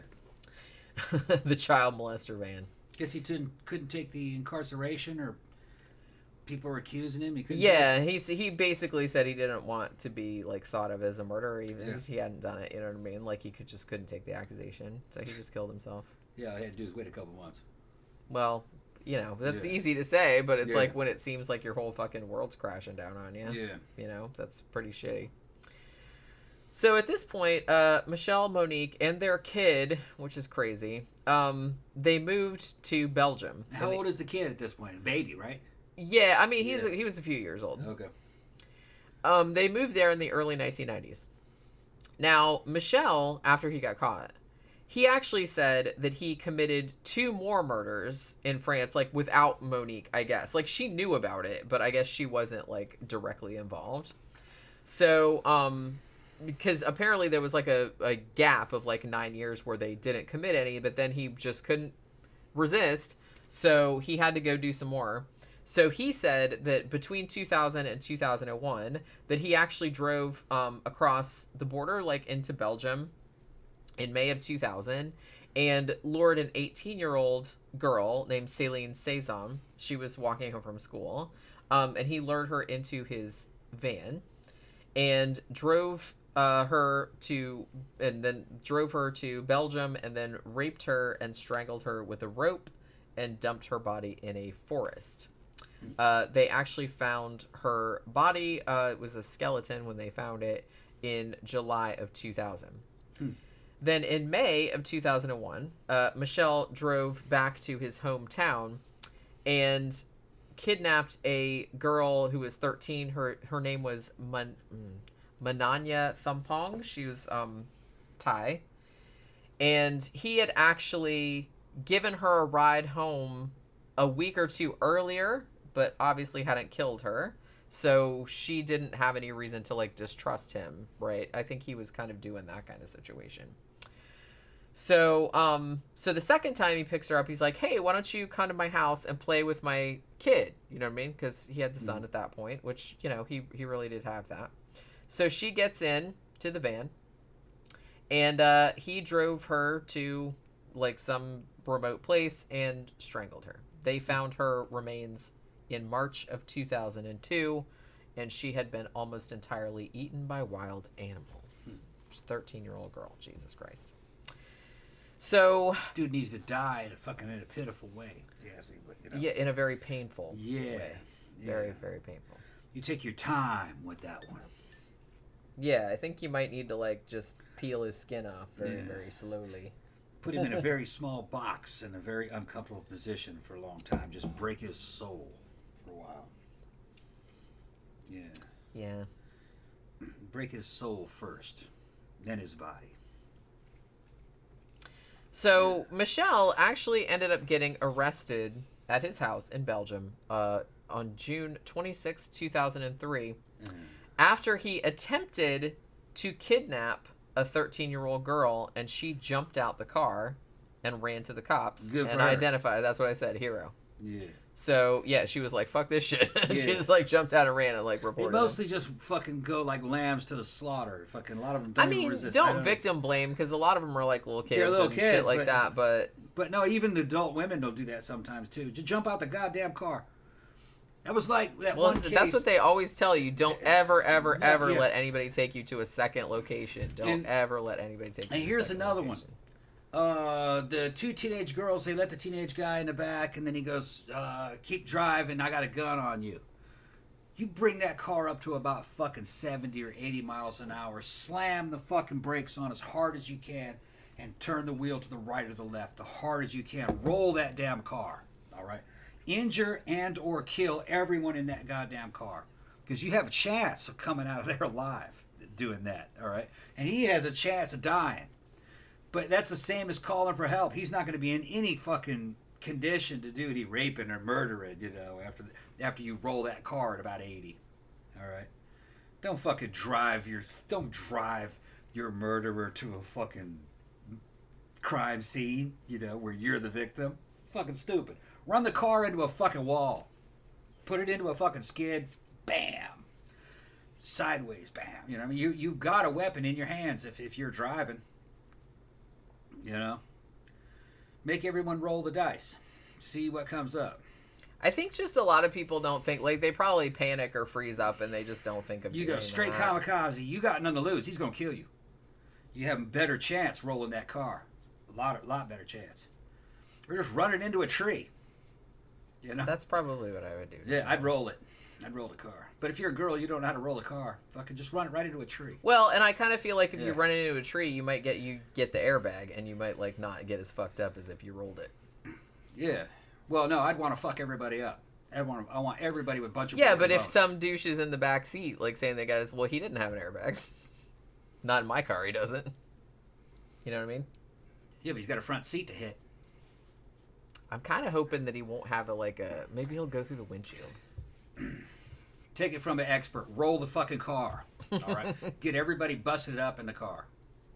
The child molester van. Guess he couldn't take the incarceration, or people were accusing him. He basically said he didn't want to be like thought of as a murderer, even if he hadn't done it. You know what I mean? Like he couldn't take the accusation, so he just killed himself. Yeah, all he had to do is wait a couple months. Well, that's easy to say, but it's like when it seems like your whole fucking world's crashing down on you. Yeah, that's pretty shitty. So at this point, Michel, Monique, and their kid, which is crazy, they moved to Belgium. How old is the kid at this point? A baby, right? Yeah, I mean, he was a few years old. Okay. They moved there in the early 1990s. Now, Michel, after he got caught, he actually said that he committed 2 more murders in France, like without Monique, I guess. Like she knew about it, but I guess she wasn't like directly involved. So, because apparently there was like a gap of like 9 years where they didn't commit any, but then he just couldn't resist, so he had to go do some more. So he said that between 2000 and 2001 that he actually drove across the border, like into Belgium in May of 2000, and lured an 18-year-old girl named Céline Cézanne. She was walking home from school, and he lured her into his van and drove her to, and then drove her to Belgium, and then raped her and strangled her with a rope and dumped her body in a forest. They actually found her body. It was a skeleton when they found it in July of 2000. Then in May of 2001, Michel drove back to his hometown and kidnapped a girl who was 13. Her name was Mananya Thumpong. She was Thai. And he had actually given her a ride home a week or two earlier, but obviously hadn't killed her. So she didn't have any reason to like distrust him, right? I think he was kind of doing that kind of situation. So so the second time he picks her up, he's like, hey, why don't you come to my house and play with my kid? You know what I mean? Because he had the son at that point, which, you know, he really did have that. So she gets in to the van, and he drove her to like some remote place and strangled her. They found her remains in March of 2002, and she had been almost entirely eaten by wild animals. 13-year-old girl, Jesus Christ. So This dude needs to die in a pitiful way. Yes, but, you know. yeah, in a very painful Yeah, way. yeah. Very, very painful. You take your time with that one. Yeah, I think you might need to like just peel his skin off very, very slowly. Put him in a very small box in a very uncomfortable position for a long time. Just break his soul for a while. Yeah. Yeah. Break his soul first, then his body. So Michel actually ended up getting arrested at his house in Belgium on June 26, 2003, after he attempted to kidnap a 13-year-old girl, and she jumped out the car and ran to the cops. Good for and her. identified, that's what I said, hero. Yeah. So, yeah, she was like, fuck this shit. And she Yeah. just, like, jumped out and ran and, like, They reported him. mostly just fucking go like lambs to the slaughter. Fucking a lot of them I don't even mean, resist. don't victim blame, because a lot of them are, like, little kids They're little and kids, shit like but- that, but... But no, even the adult women will do that sometimes too. Just jump out the goddamn car. That was like that Well, one case. that's what they always tell you. Don't ever, ever, Yeah, ever yeah. let anybody take you to a second location. Don't ever let anybody take you And to a here's second another location. The two teenage girls, they let the teenage guy in the back, and then he goes, keep driving, I got a gun on you. You bring that car up to about fucking 70 or 80 miles an hour, slam the fucking brakes on as hard as you can, and turn the wheel to the right or the left, the hard as you can. Roll that damn car, all right? Injure and or kill everyone in that goddamn car. Because you have a chance of coming out of there alive doing that, all right? And he has a chance of dying. But that's the same as calling for help. He's not going to be in any fucking condition to do any raping or murdering, you know, after you roll that car at about 80. All right? Don't fucking drive your murderer to a fucking crime scene, you know, where you're the victim. Fucking stupid. Run the car into a fucking wall. Put it into a fucking skid. Bam. Sideways. Bam. You know, I mean, you've got a weapon in your hands if you're driving. You know, make everyone roll the dice, see what comes up. I think just a lot of people don't think, like, they probably panic or freeze up and they just don't think of You doing go straight that. kamikaze. You got nothing to lose. He's gonna kill you. You have a better chance rolling that car, a lot better chance. Or just run it into a tree. You know. That's probably what I would do. Yeah, I'd roll it. I'd roll the car. But if you're a girl, you don't know how to roll a car. Fucking just run it right into a tree. Well, and I kind of feel like if Yeah. you run into a tree, you might get the airbag, and you might like not get as fucked up as if you rolled it. Yeah. Well, no, I'd want to fuck everybody up. I want everybody with a bunch of Yeah, broken but if bones. some douche is in the back seat, like saying they got his, well, he didn't have an airbag. Not in my car, he doesn't. You know what I mean? Yeah, but he's got a front seat to hit. I'm kind of hoping that he won't have maybe he'll go through the windshield. Take it from an expert. Roll the fucking car. All right. Get everybody busted up in the car.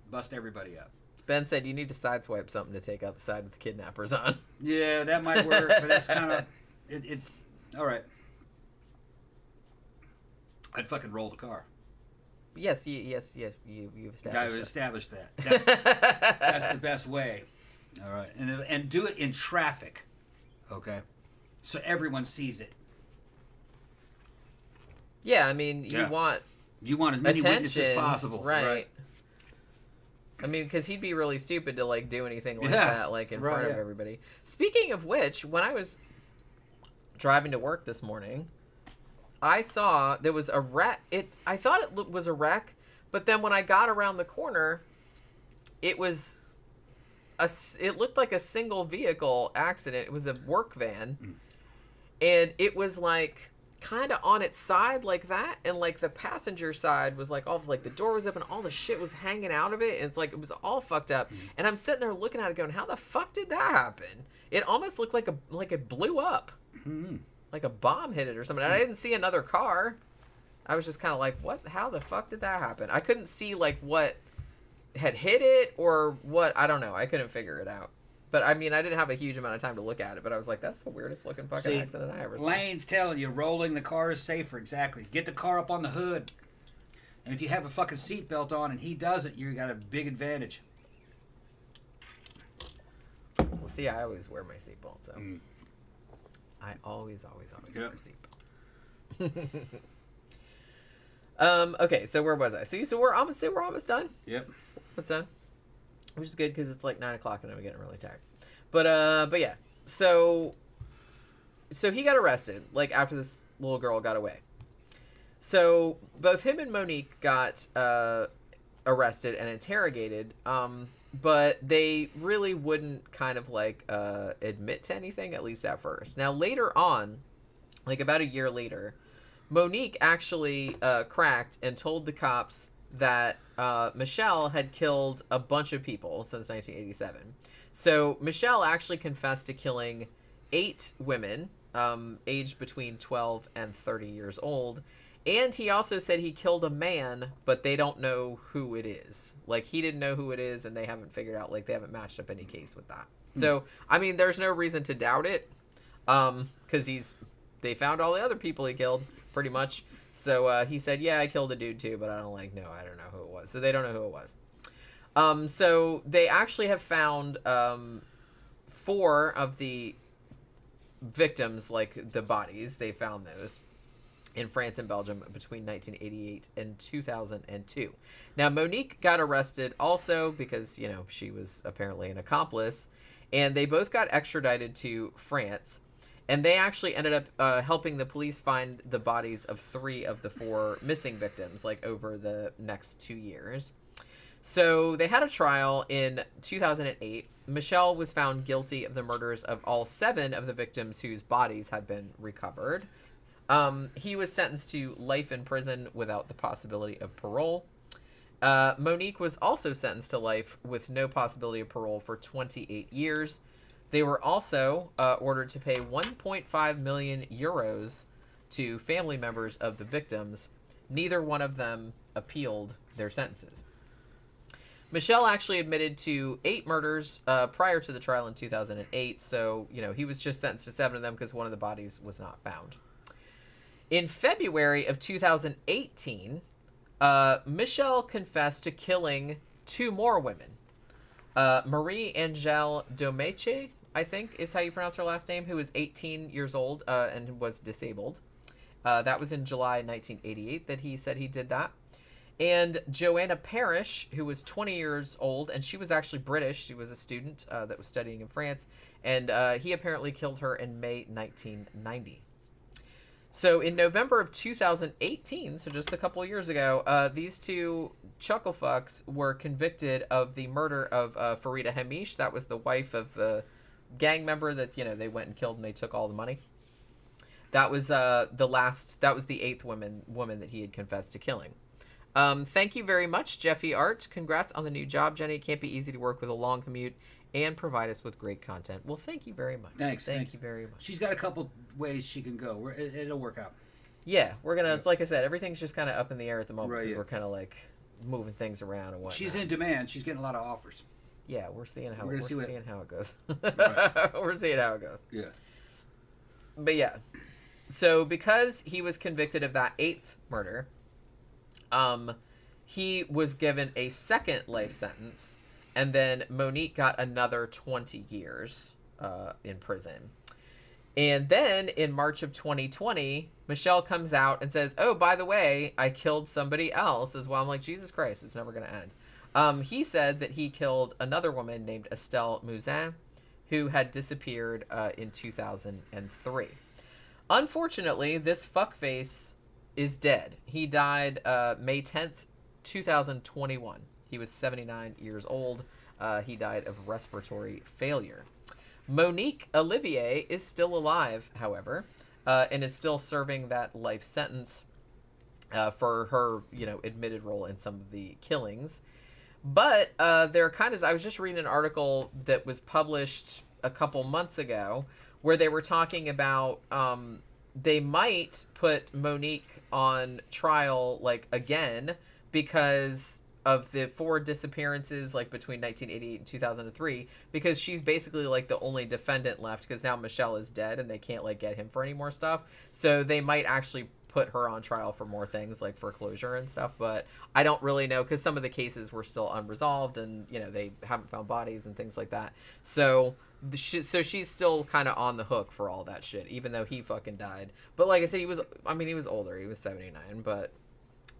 Bust everybody up. Ben said you need to sideswipe something to take out the side with the kidnappers on. Yeah, that might work, but that's kind of it. All right. I'd fucking roll the car. Yes, you've I established established that. That's the best way. All right, and do it in traffic, okay, so everyone sees it. Yeah, I mean, you Yeah. want You want as many witnesses as attention, possible. right? I mean, because he'd be really stupid to like do anything like Yeah. that, like in Right, front of yeah. everybody. Speaking of which, when I was driving to work this morning, I saw there was a wreck. I thought it was a wreck, but then when I got around the corner, it was it looked like a single vehicle accident. It was a work van, and it was like kind of on its side like that, and like the passenger side was like off, like the door was open, all the shit was hanging out of it, and it's like it was all fucked up. And I'm sitting there looking at it going, how the fuck did that happen? It almost looked like it blew up, like a bomb hit it or something. And I didn't see another car. I was just kind of like, what? How the fuck did that happen? I couldn't see like what had hit it or what. I don't know. I couldn't figure it out. But I mean, I didn't have a huge amount of time to look at it, but I was like, that's the weirdest looking fucking accident I ever saw. Lane's telling you, rolling the car is safer. Exactly. Get the car up on the hood. And if you have a fucking seatbelt on and he doesn't, you got a big advantage. Well, see, I always wear my seatbelt, so I always wear a seatbelt. Okay, so where was I? So we're almost done. Yep. Almost done. Which is good because it's like 9 o'clock and I'm getting really tired. But yeah. So he got arrested like after this little girl got away. So both him and Monique got arrested and interrogated. But they really wouldn't kind of like admit to anything, at least at first. Now later on, like about a year later, Monique actually cracked and told the cops that Michel had killed a bunch of people since 1987. So Michel actually confessed to killing 8 women, aged between 12 and 30 years old. And he also said he killed a man, but they don't know who it is. Like, he didn't know who it is, and they haven't figured out, like, they haven't matched up any case with that. So, I mean, there's no reason to doubt it, because they found all the other people he killed, pretty much. So he said, yeah, I killed a dude too, but I don't know who it was. So they don't know who it was. So they actually have found 4 of the victims, like the bodies. They found those in France and Belgium between 1988 and 2002. Now, Monique got arrested also because, she was apparently an accomplice, and they both got extradited to France. And they actually ended up helping the police find the bodies of 3 of the 4 missing victims, like, over the next 2 years. So they had a trial in 2008. Michel was found guilty of the murders of all 7 of the victims whose bodies had been recovered. He was sentenced to life in prison without the possibility of parole. Monique was also sentenced to life with no possibility of parole for 28 years. They were also ordered to pay 1.5 million euros to family members of the victims. Neither one of them appealed their sentences. Michel actually admitted to 8 murders prior to the trial in 2008, so, he was just sentenced to 7 of them because one of the bodies was not found. In February of 2018, Michel confessed to killing 2 more women. Marie-Angèle Domeche, I think is how you pronounce her last name, who was 18 years old and was disabled. That was in July 1988 that he said he did that. And Joanna Parrish, who was 20 years old, and she was actually British. She was a student that was studying in France, and he apparently killed her in May 1990. So in November of 2018, so just a couple of years ago, these 2 chucklefucks were convicted of the murder of Farida Hamish. That was the wife of the gang member that, they went and killed and they took all the money. That was that was the 8th woman that he had confessed to killing. Thank you very much, Jeffy Art. Congrats on the new job, Jenny. It can't be easy to work with a long commute and provide us with great content. Well, thank you very much. Thanks. Thank you very much. She's got a couple ways she can go. It'll work out. Yeah, we're going to, like I said, everything's just kind of up in the air at the moment because Right, yeah. we're kind of like moving things around and whatnot. She's in demand. She's getting a lot of offers. Yeah, we're seeing how We're it gonna see goes. Right. We're seeing how it goes. Yeah. But yeah. So because he was convicted of that 8th murder, he was given a second life sentence, and then Monique got another 20 years in prison. And then in March of 2020, Michel comes out and says, oh, by the way, I killed somebody else as well. I'm like, Jesus Christ, it's never going to end. He said that he killed another woman named Estelle Mouzin, who had disappeared in 2003. Unfortunately, this fuckface is dead. He died May 10th, 2021. He was 79 years old. He died of respiratory failure. Monique Olivier is still alive, however, and is still serving that life sentence for her, admitted role in some of the killings. But they're kind of, I was just reading an article that was published a couple months ago where they were talking about they might put Monique on trial, again, because of the 4 disappearances, between 1988 and 2003, because she's basically, the only defendant left, because now Michel is dead, and they can't, get him for any more stuff. So they might actually put her on trial for more things, like foreclosure and stuff, but I don't really know, because some of the cases were still unresolved, and, they haven't found bodies and things like that. So she's still kind of on the hook for all that shit, even though he fucking died. But like I said, he was older. He was 79, but...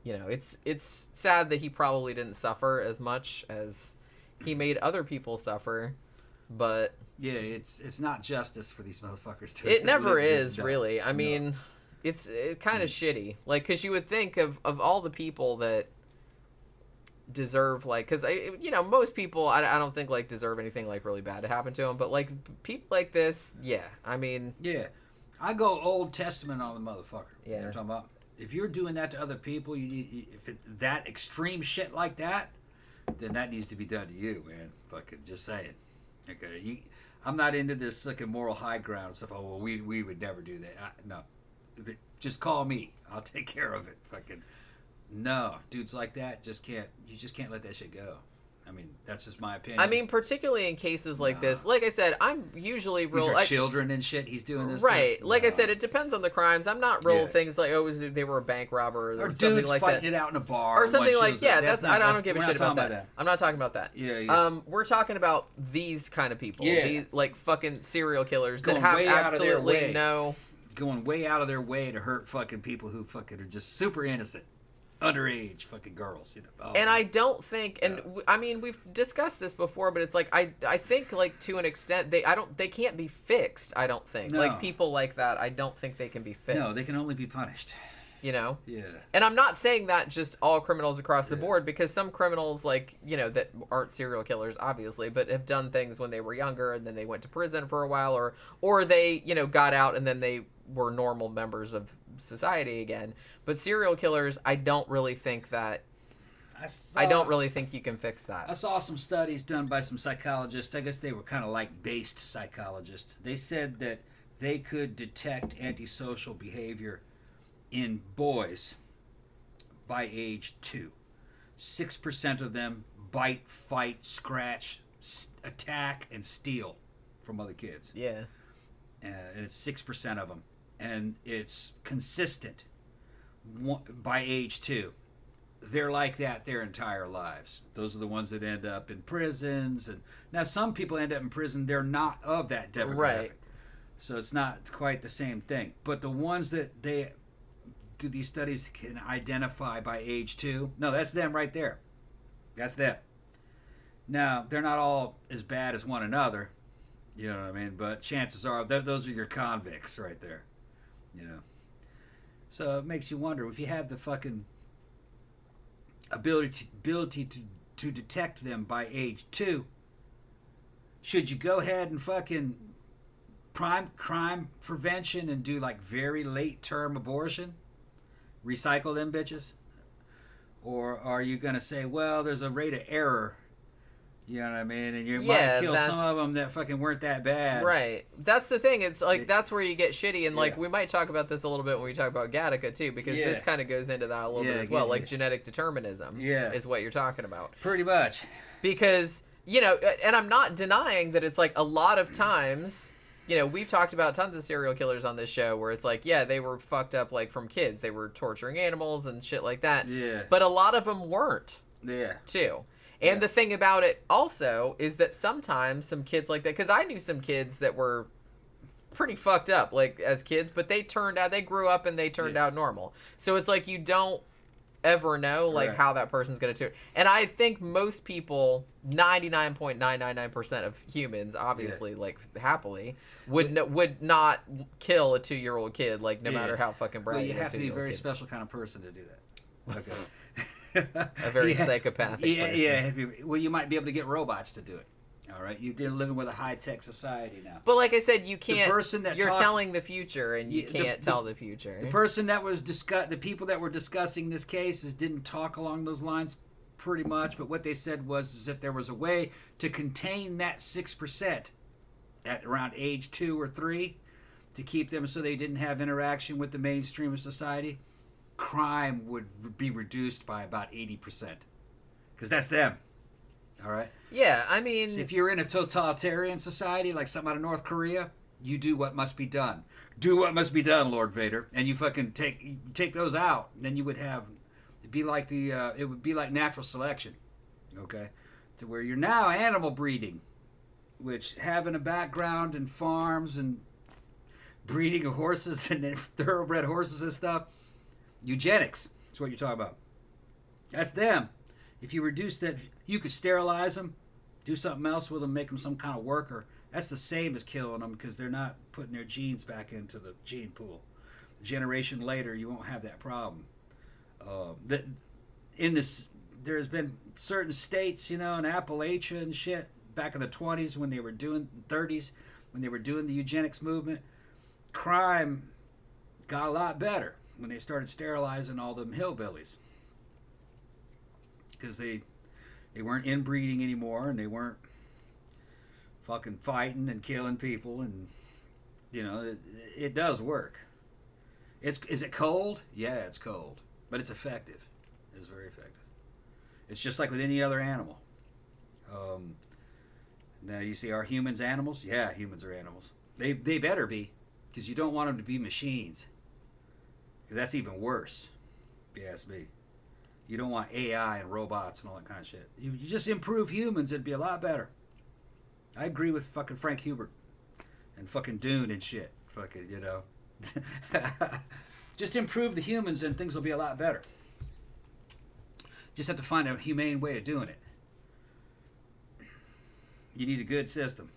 it's sad that he probably didn't suffer as much as he made other people suffer, but... Yeah, it's not justice for these motherfuckers to... It never is, really. I mean, it's kind of shitty. Because you would think of all the people that deserve, because, most people, I don't think, deserve anything, really bad to happen to them, but, people like this, yeah, I mean... Yeah, I go Old Testament on the motherfucker. Yeah. You know what I'm talking about? If you're doing that to other people, that extreme shit like that, then that needs to be done to you, man. Fucking just saying. Okay, I'm not into this fucking moral high ground and stuff. Oh, well, we would never do that. No, just call me. I'll take care of it. Fucking no, dudes like that you just can't let that shit go. I mean, that's just my opinion. I mean, particularly in cases like this, like I said, I'm usually real... These are children and shit he's doing this right. to? Like I said, it depends on the crimes. I'm not real things like, they were a bank robber or something dudes like fighting that. it out in a bar. Or something like, I don't give a shit about that. that. I'm not talking about that. Yeah. We're talking about these kind of people. Yeah. These, fucking serial killers that Going have way out of their absolutely way. no... Going way out of their way to hurt fucking people who fucking are just super innocent. Underage fucking girls, Oh, and I don't think, and I mean, we've discussed this before, but it's I think to an extent they can't be fixed. I don't think people like that. I don't think they can be fixed. No, they can only be punished. Yeah. And I'm not saying that just all criminals across the board, because some criminals that aren't serial killers obviously, but have done things when they were younger and then they went to prison for a while, or they got out and then they were normal members of society again. But serial killers, I don't really think I don't really think you can fix that. I saw some studies done by some psychologists. I guess they were kind of based psychologists. They said that they could detect antisocial behavior in boys by age 2. 6% of them bite, fight, scratch, attack, and steal from other kids. Yeah. And it's 6% of them. And it's consistent by age 2. They're like that their entire lives. Those are the ones that end up in prisons. And now some people end up in prison, they're not of that demographic. Right. So it's not quite the same thing. But the ones that they do these studies can identify by age 2, no, that's them right there. That's them. Now, they're not all as bad as one another. You know what I mean? But chances are, those are your convicts right there. So it makes you wonder, if you have the fucking ability to detect them by age 2, should you go ahead and fucking crime prevention and do very late term abortion? Recycle them bitches? Or are you going to say, well, there's a rate of error, you know what I mean, and you might kill some of them that fucking weren't that bad. Right. That's the thing. It's that's where you get shitty, and we might talk about this a little bit when we talk about Gattaca too, because this kind of goes into that a little bit as well, genetic determinism is what you're talking about. Pretty much. Because, and I'm not denying that it's a lot of times, we've talked about tons of serial killers on this show where it's they were fucked up from kids. They were torturing animals and shit like that. Yeah. But a lot of them weren't. Yeah. Too. And the thing about it also is that sometimes some kids like that, because I knew some kids that were pretty fucked up, like, as kids, but they grew up and they turned out normal. So it's like you don't ever know, like, how that person's going to do it. And I think most people, 99.999% of humans, obviously, like, happily, would not kill a 2-year-old kid, like, no matter how fucking bratty. Well, you have to be a very special kind of person to do that. Okay. A very psychopathic person. Yeah. Well, you might be able to get robots to do it. All right, you're living with a high-tech society now. But like I said, you can't. The person that you're telling the future, and you can't tell the future. The person that was the people that were discussing this case didn't talk along those lines, pretty much. But what they said was, if there was a way to contain that 6% at around age 2 or 3, to keep them so they didn't have interaction with the mainstream of society, crime would be reduced by about 80%, because that's them. All right. Yeah, I mean, so if you're in a totalitarian society like something out of North Korea, you do what must be done. Do what must be done, Lord Vader, and you fucking take those out. Then you would have it would be like natural selection, okay, to where you're now animal breeding, which having a background in farms and breeding of horses and thoroughbred horses and stuff. Eugenics. That's what you're talking about. That's them. If you reduce that, you could sterilize them, do something else with them, make them some kind of worker. That's the same as killing them, because they're not putting their genes back into the gene pool. A generation later, you won't have that problem. There's been certain states, in Appalachia and shit, back in the 20s when they were doing 30s, when they were doing the eugenics movement, crime got a lot better when they started sterilizing all them hillbillies. Because they weren't inbreeding anymore, and they weren't fucking fighting and killing people, and it does work. Is it cold? Yeah, it's cold, but it's effective. It's very effective. It's just like with any other animal. Now you see, are humans animals? Yeah, humans are animals. They better be, because you don't want them to be machines. Because that's even worse, if you ask me. You don't want AI and robots and all that kind of shit. You just improve humans, it'd be a lot better. I agree with fucking Frank Hubert and fucking Dune and shit. Fucking, just improve the humans and things will be a lot better. Just have to find a humane way of doing it. You need a good system.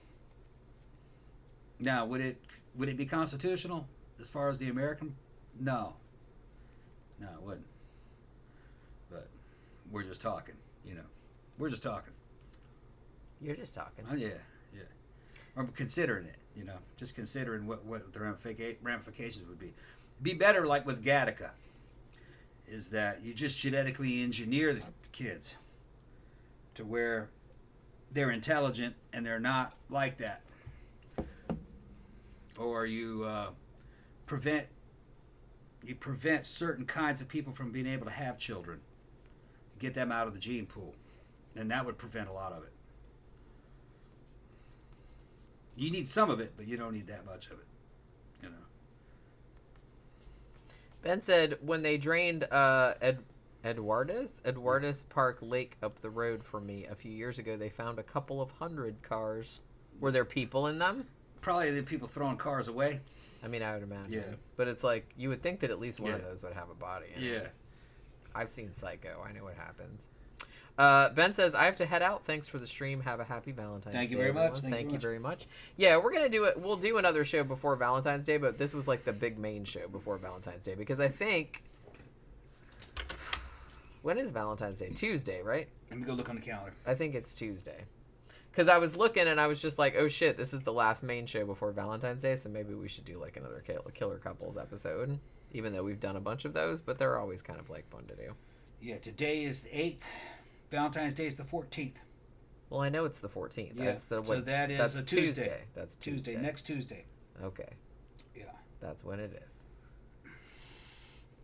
Now, would it be constitutional as far as the American? No. No, it wouldn't. But we're just talking, We're just talking. You're just talking. Oh, yeah. I'm considering it, just considering what the ramifications would be. It'd be better, like with Gattaca, is that you just genetically engineer the kids to where they're intelligent and they're not like that. Or you prevent certain kinds of people from being able to have children. Get them out of the gene pool. And that would prevent a lot of it. You need some of it, but you don't need that much of it. Ben said when they drained Eduardas Park Lake up the road from me a few years ago, they found a couple of 100 cars. Were there people in them? Probably the people throwing cars away. I mean, I would imagine. Yeah. But it's like, you would think that at least one of those would have a body in it. I've seen Psycho. I know what happens. Ben says, I have to head out. Thanks for the stream. Have a happy Valentine's Day. Thank you very much. Thank you very much. Yeah, we're going to do it. We'll do another show before Valentine's Day, but this was like the big main show before Valentine's Day, because I think... When is Valentine's Day? Tuesday, right? Let me go look on the calendar. I think it's Tuesday. Because I was looking and I was just like, oh shit, this is the last main show before Valentine's Day, so maybe we should do like another Killer Couples episode. Even though we've done a bunch of those, but they're always kind of like fun to do. Yeah, today is the 8th. Valentine's Day is the 14th. Well, I know it's the 14th. Yeah, so that is that's a Tuesday. Tuesday. That's Tuesday. Next Tuesday. Okay. Yeah. That's when it is.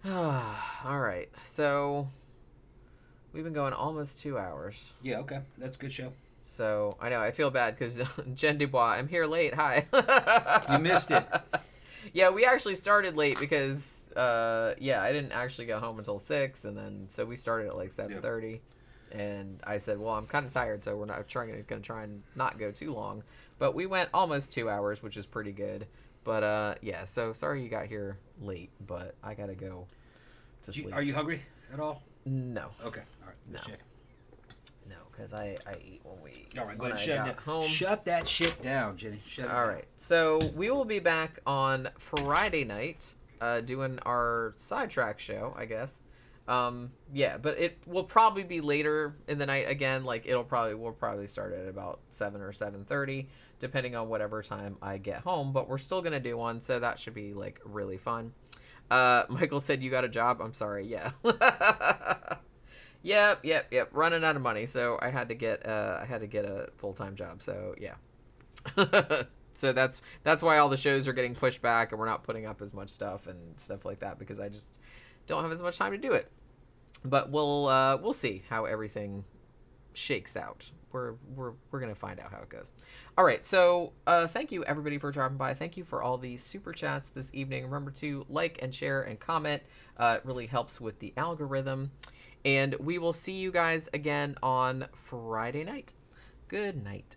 All right. So we've been going almost 2 hours. Yeah, okay. That's a good show. So I know I feel bad because Jen Dubois, I'm here late. Hi. You missed it. Yeah, we actually started late because I didn't actually go home until 6, and then so we started at like 7:30. And I said, well, I'm kind of tired, so we're not going to try and not go too long. But we went almost 2 hours, which is pretty good. But yeah, so sorry you got here late, but I gotta go to sleep. Are you hungry at all? No. Okay. All right. Let's check. No, because I eat when we. All right, go when ahead and I got home. shut that shit down, Jenny. Shut it All down. right, so we will be back on Friday night, doing our sidetrack show, I guess. Yeah, but it will probably be later in the night again. Like we'll probably start at about 7 or 7:30, depending on whatever time I get home. But we're still gonna do one, so that should be like really fun. Michael said you got a job. I'm sorry. Yeah. Yep. Running out of money, so I had to get a full-time job. So yeah. So that's why all the shows are getting pushed back, and we're not putting up as much stuff and stuff like that, because I just don't have as much time to do it. But we'll see how everything shakes out. We're gonna find out how it goes. All right, so thank you everybody for dropping by. Thank you for all the super chats this evening. Remember to like and share and comment. It really helps with the algorithm. And we will see you guys again on Friday night. Good night.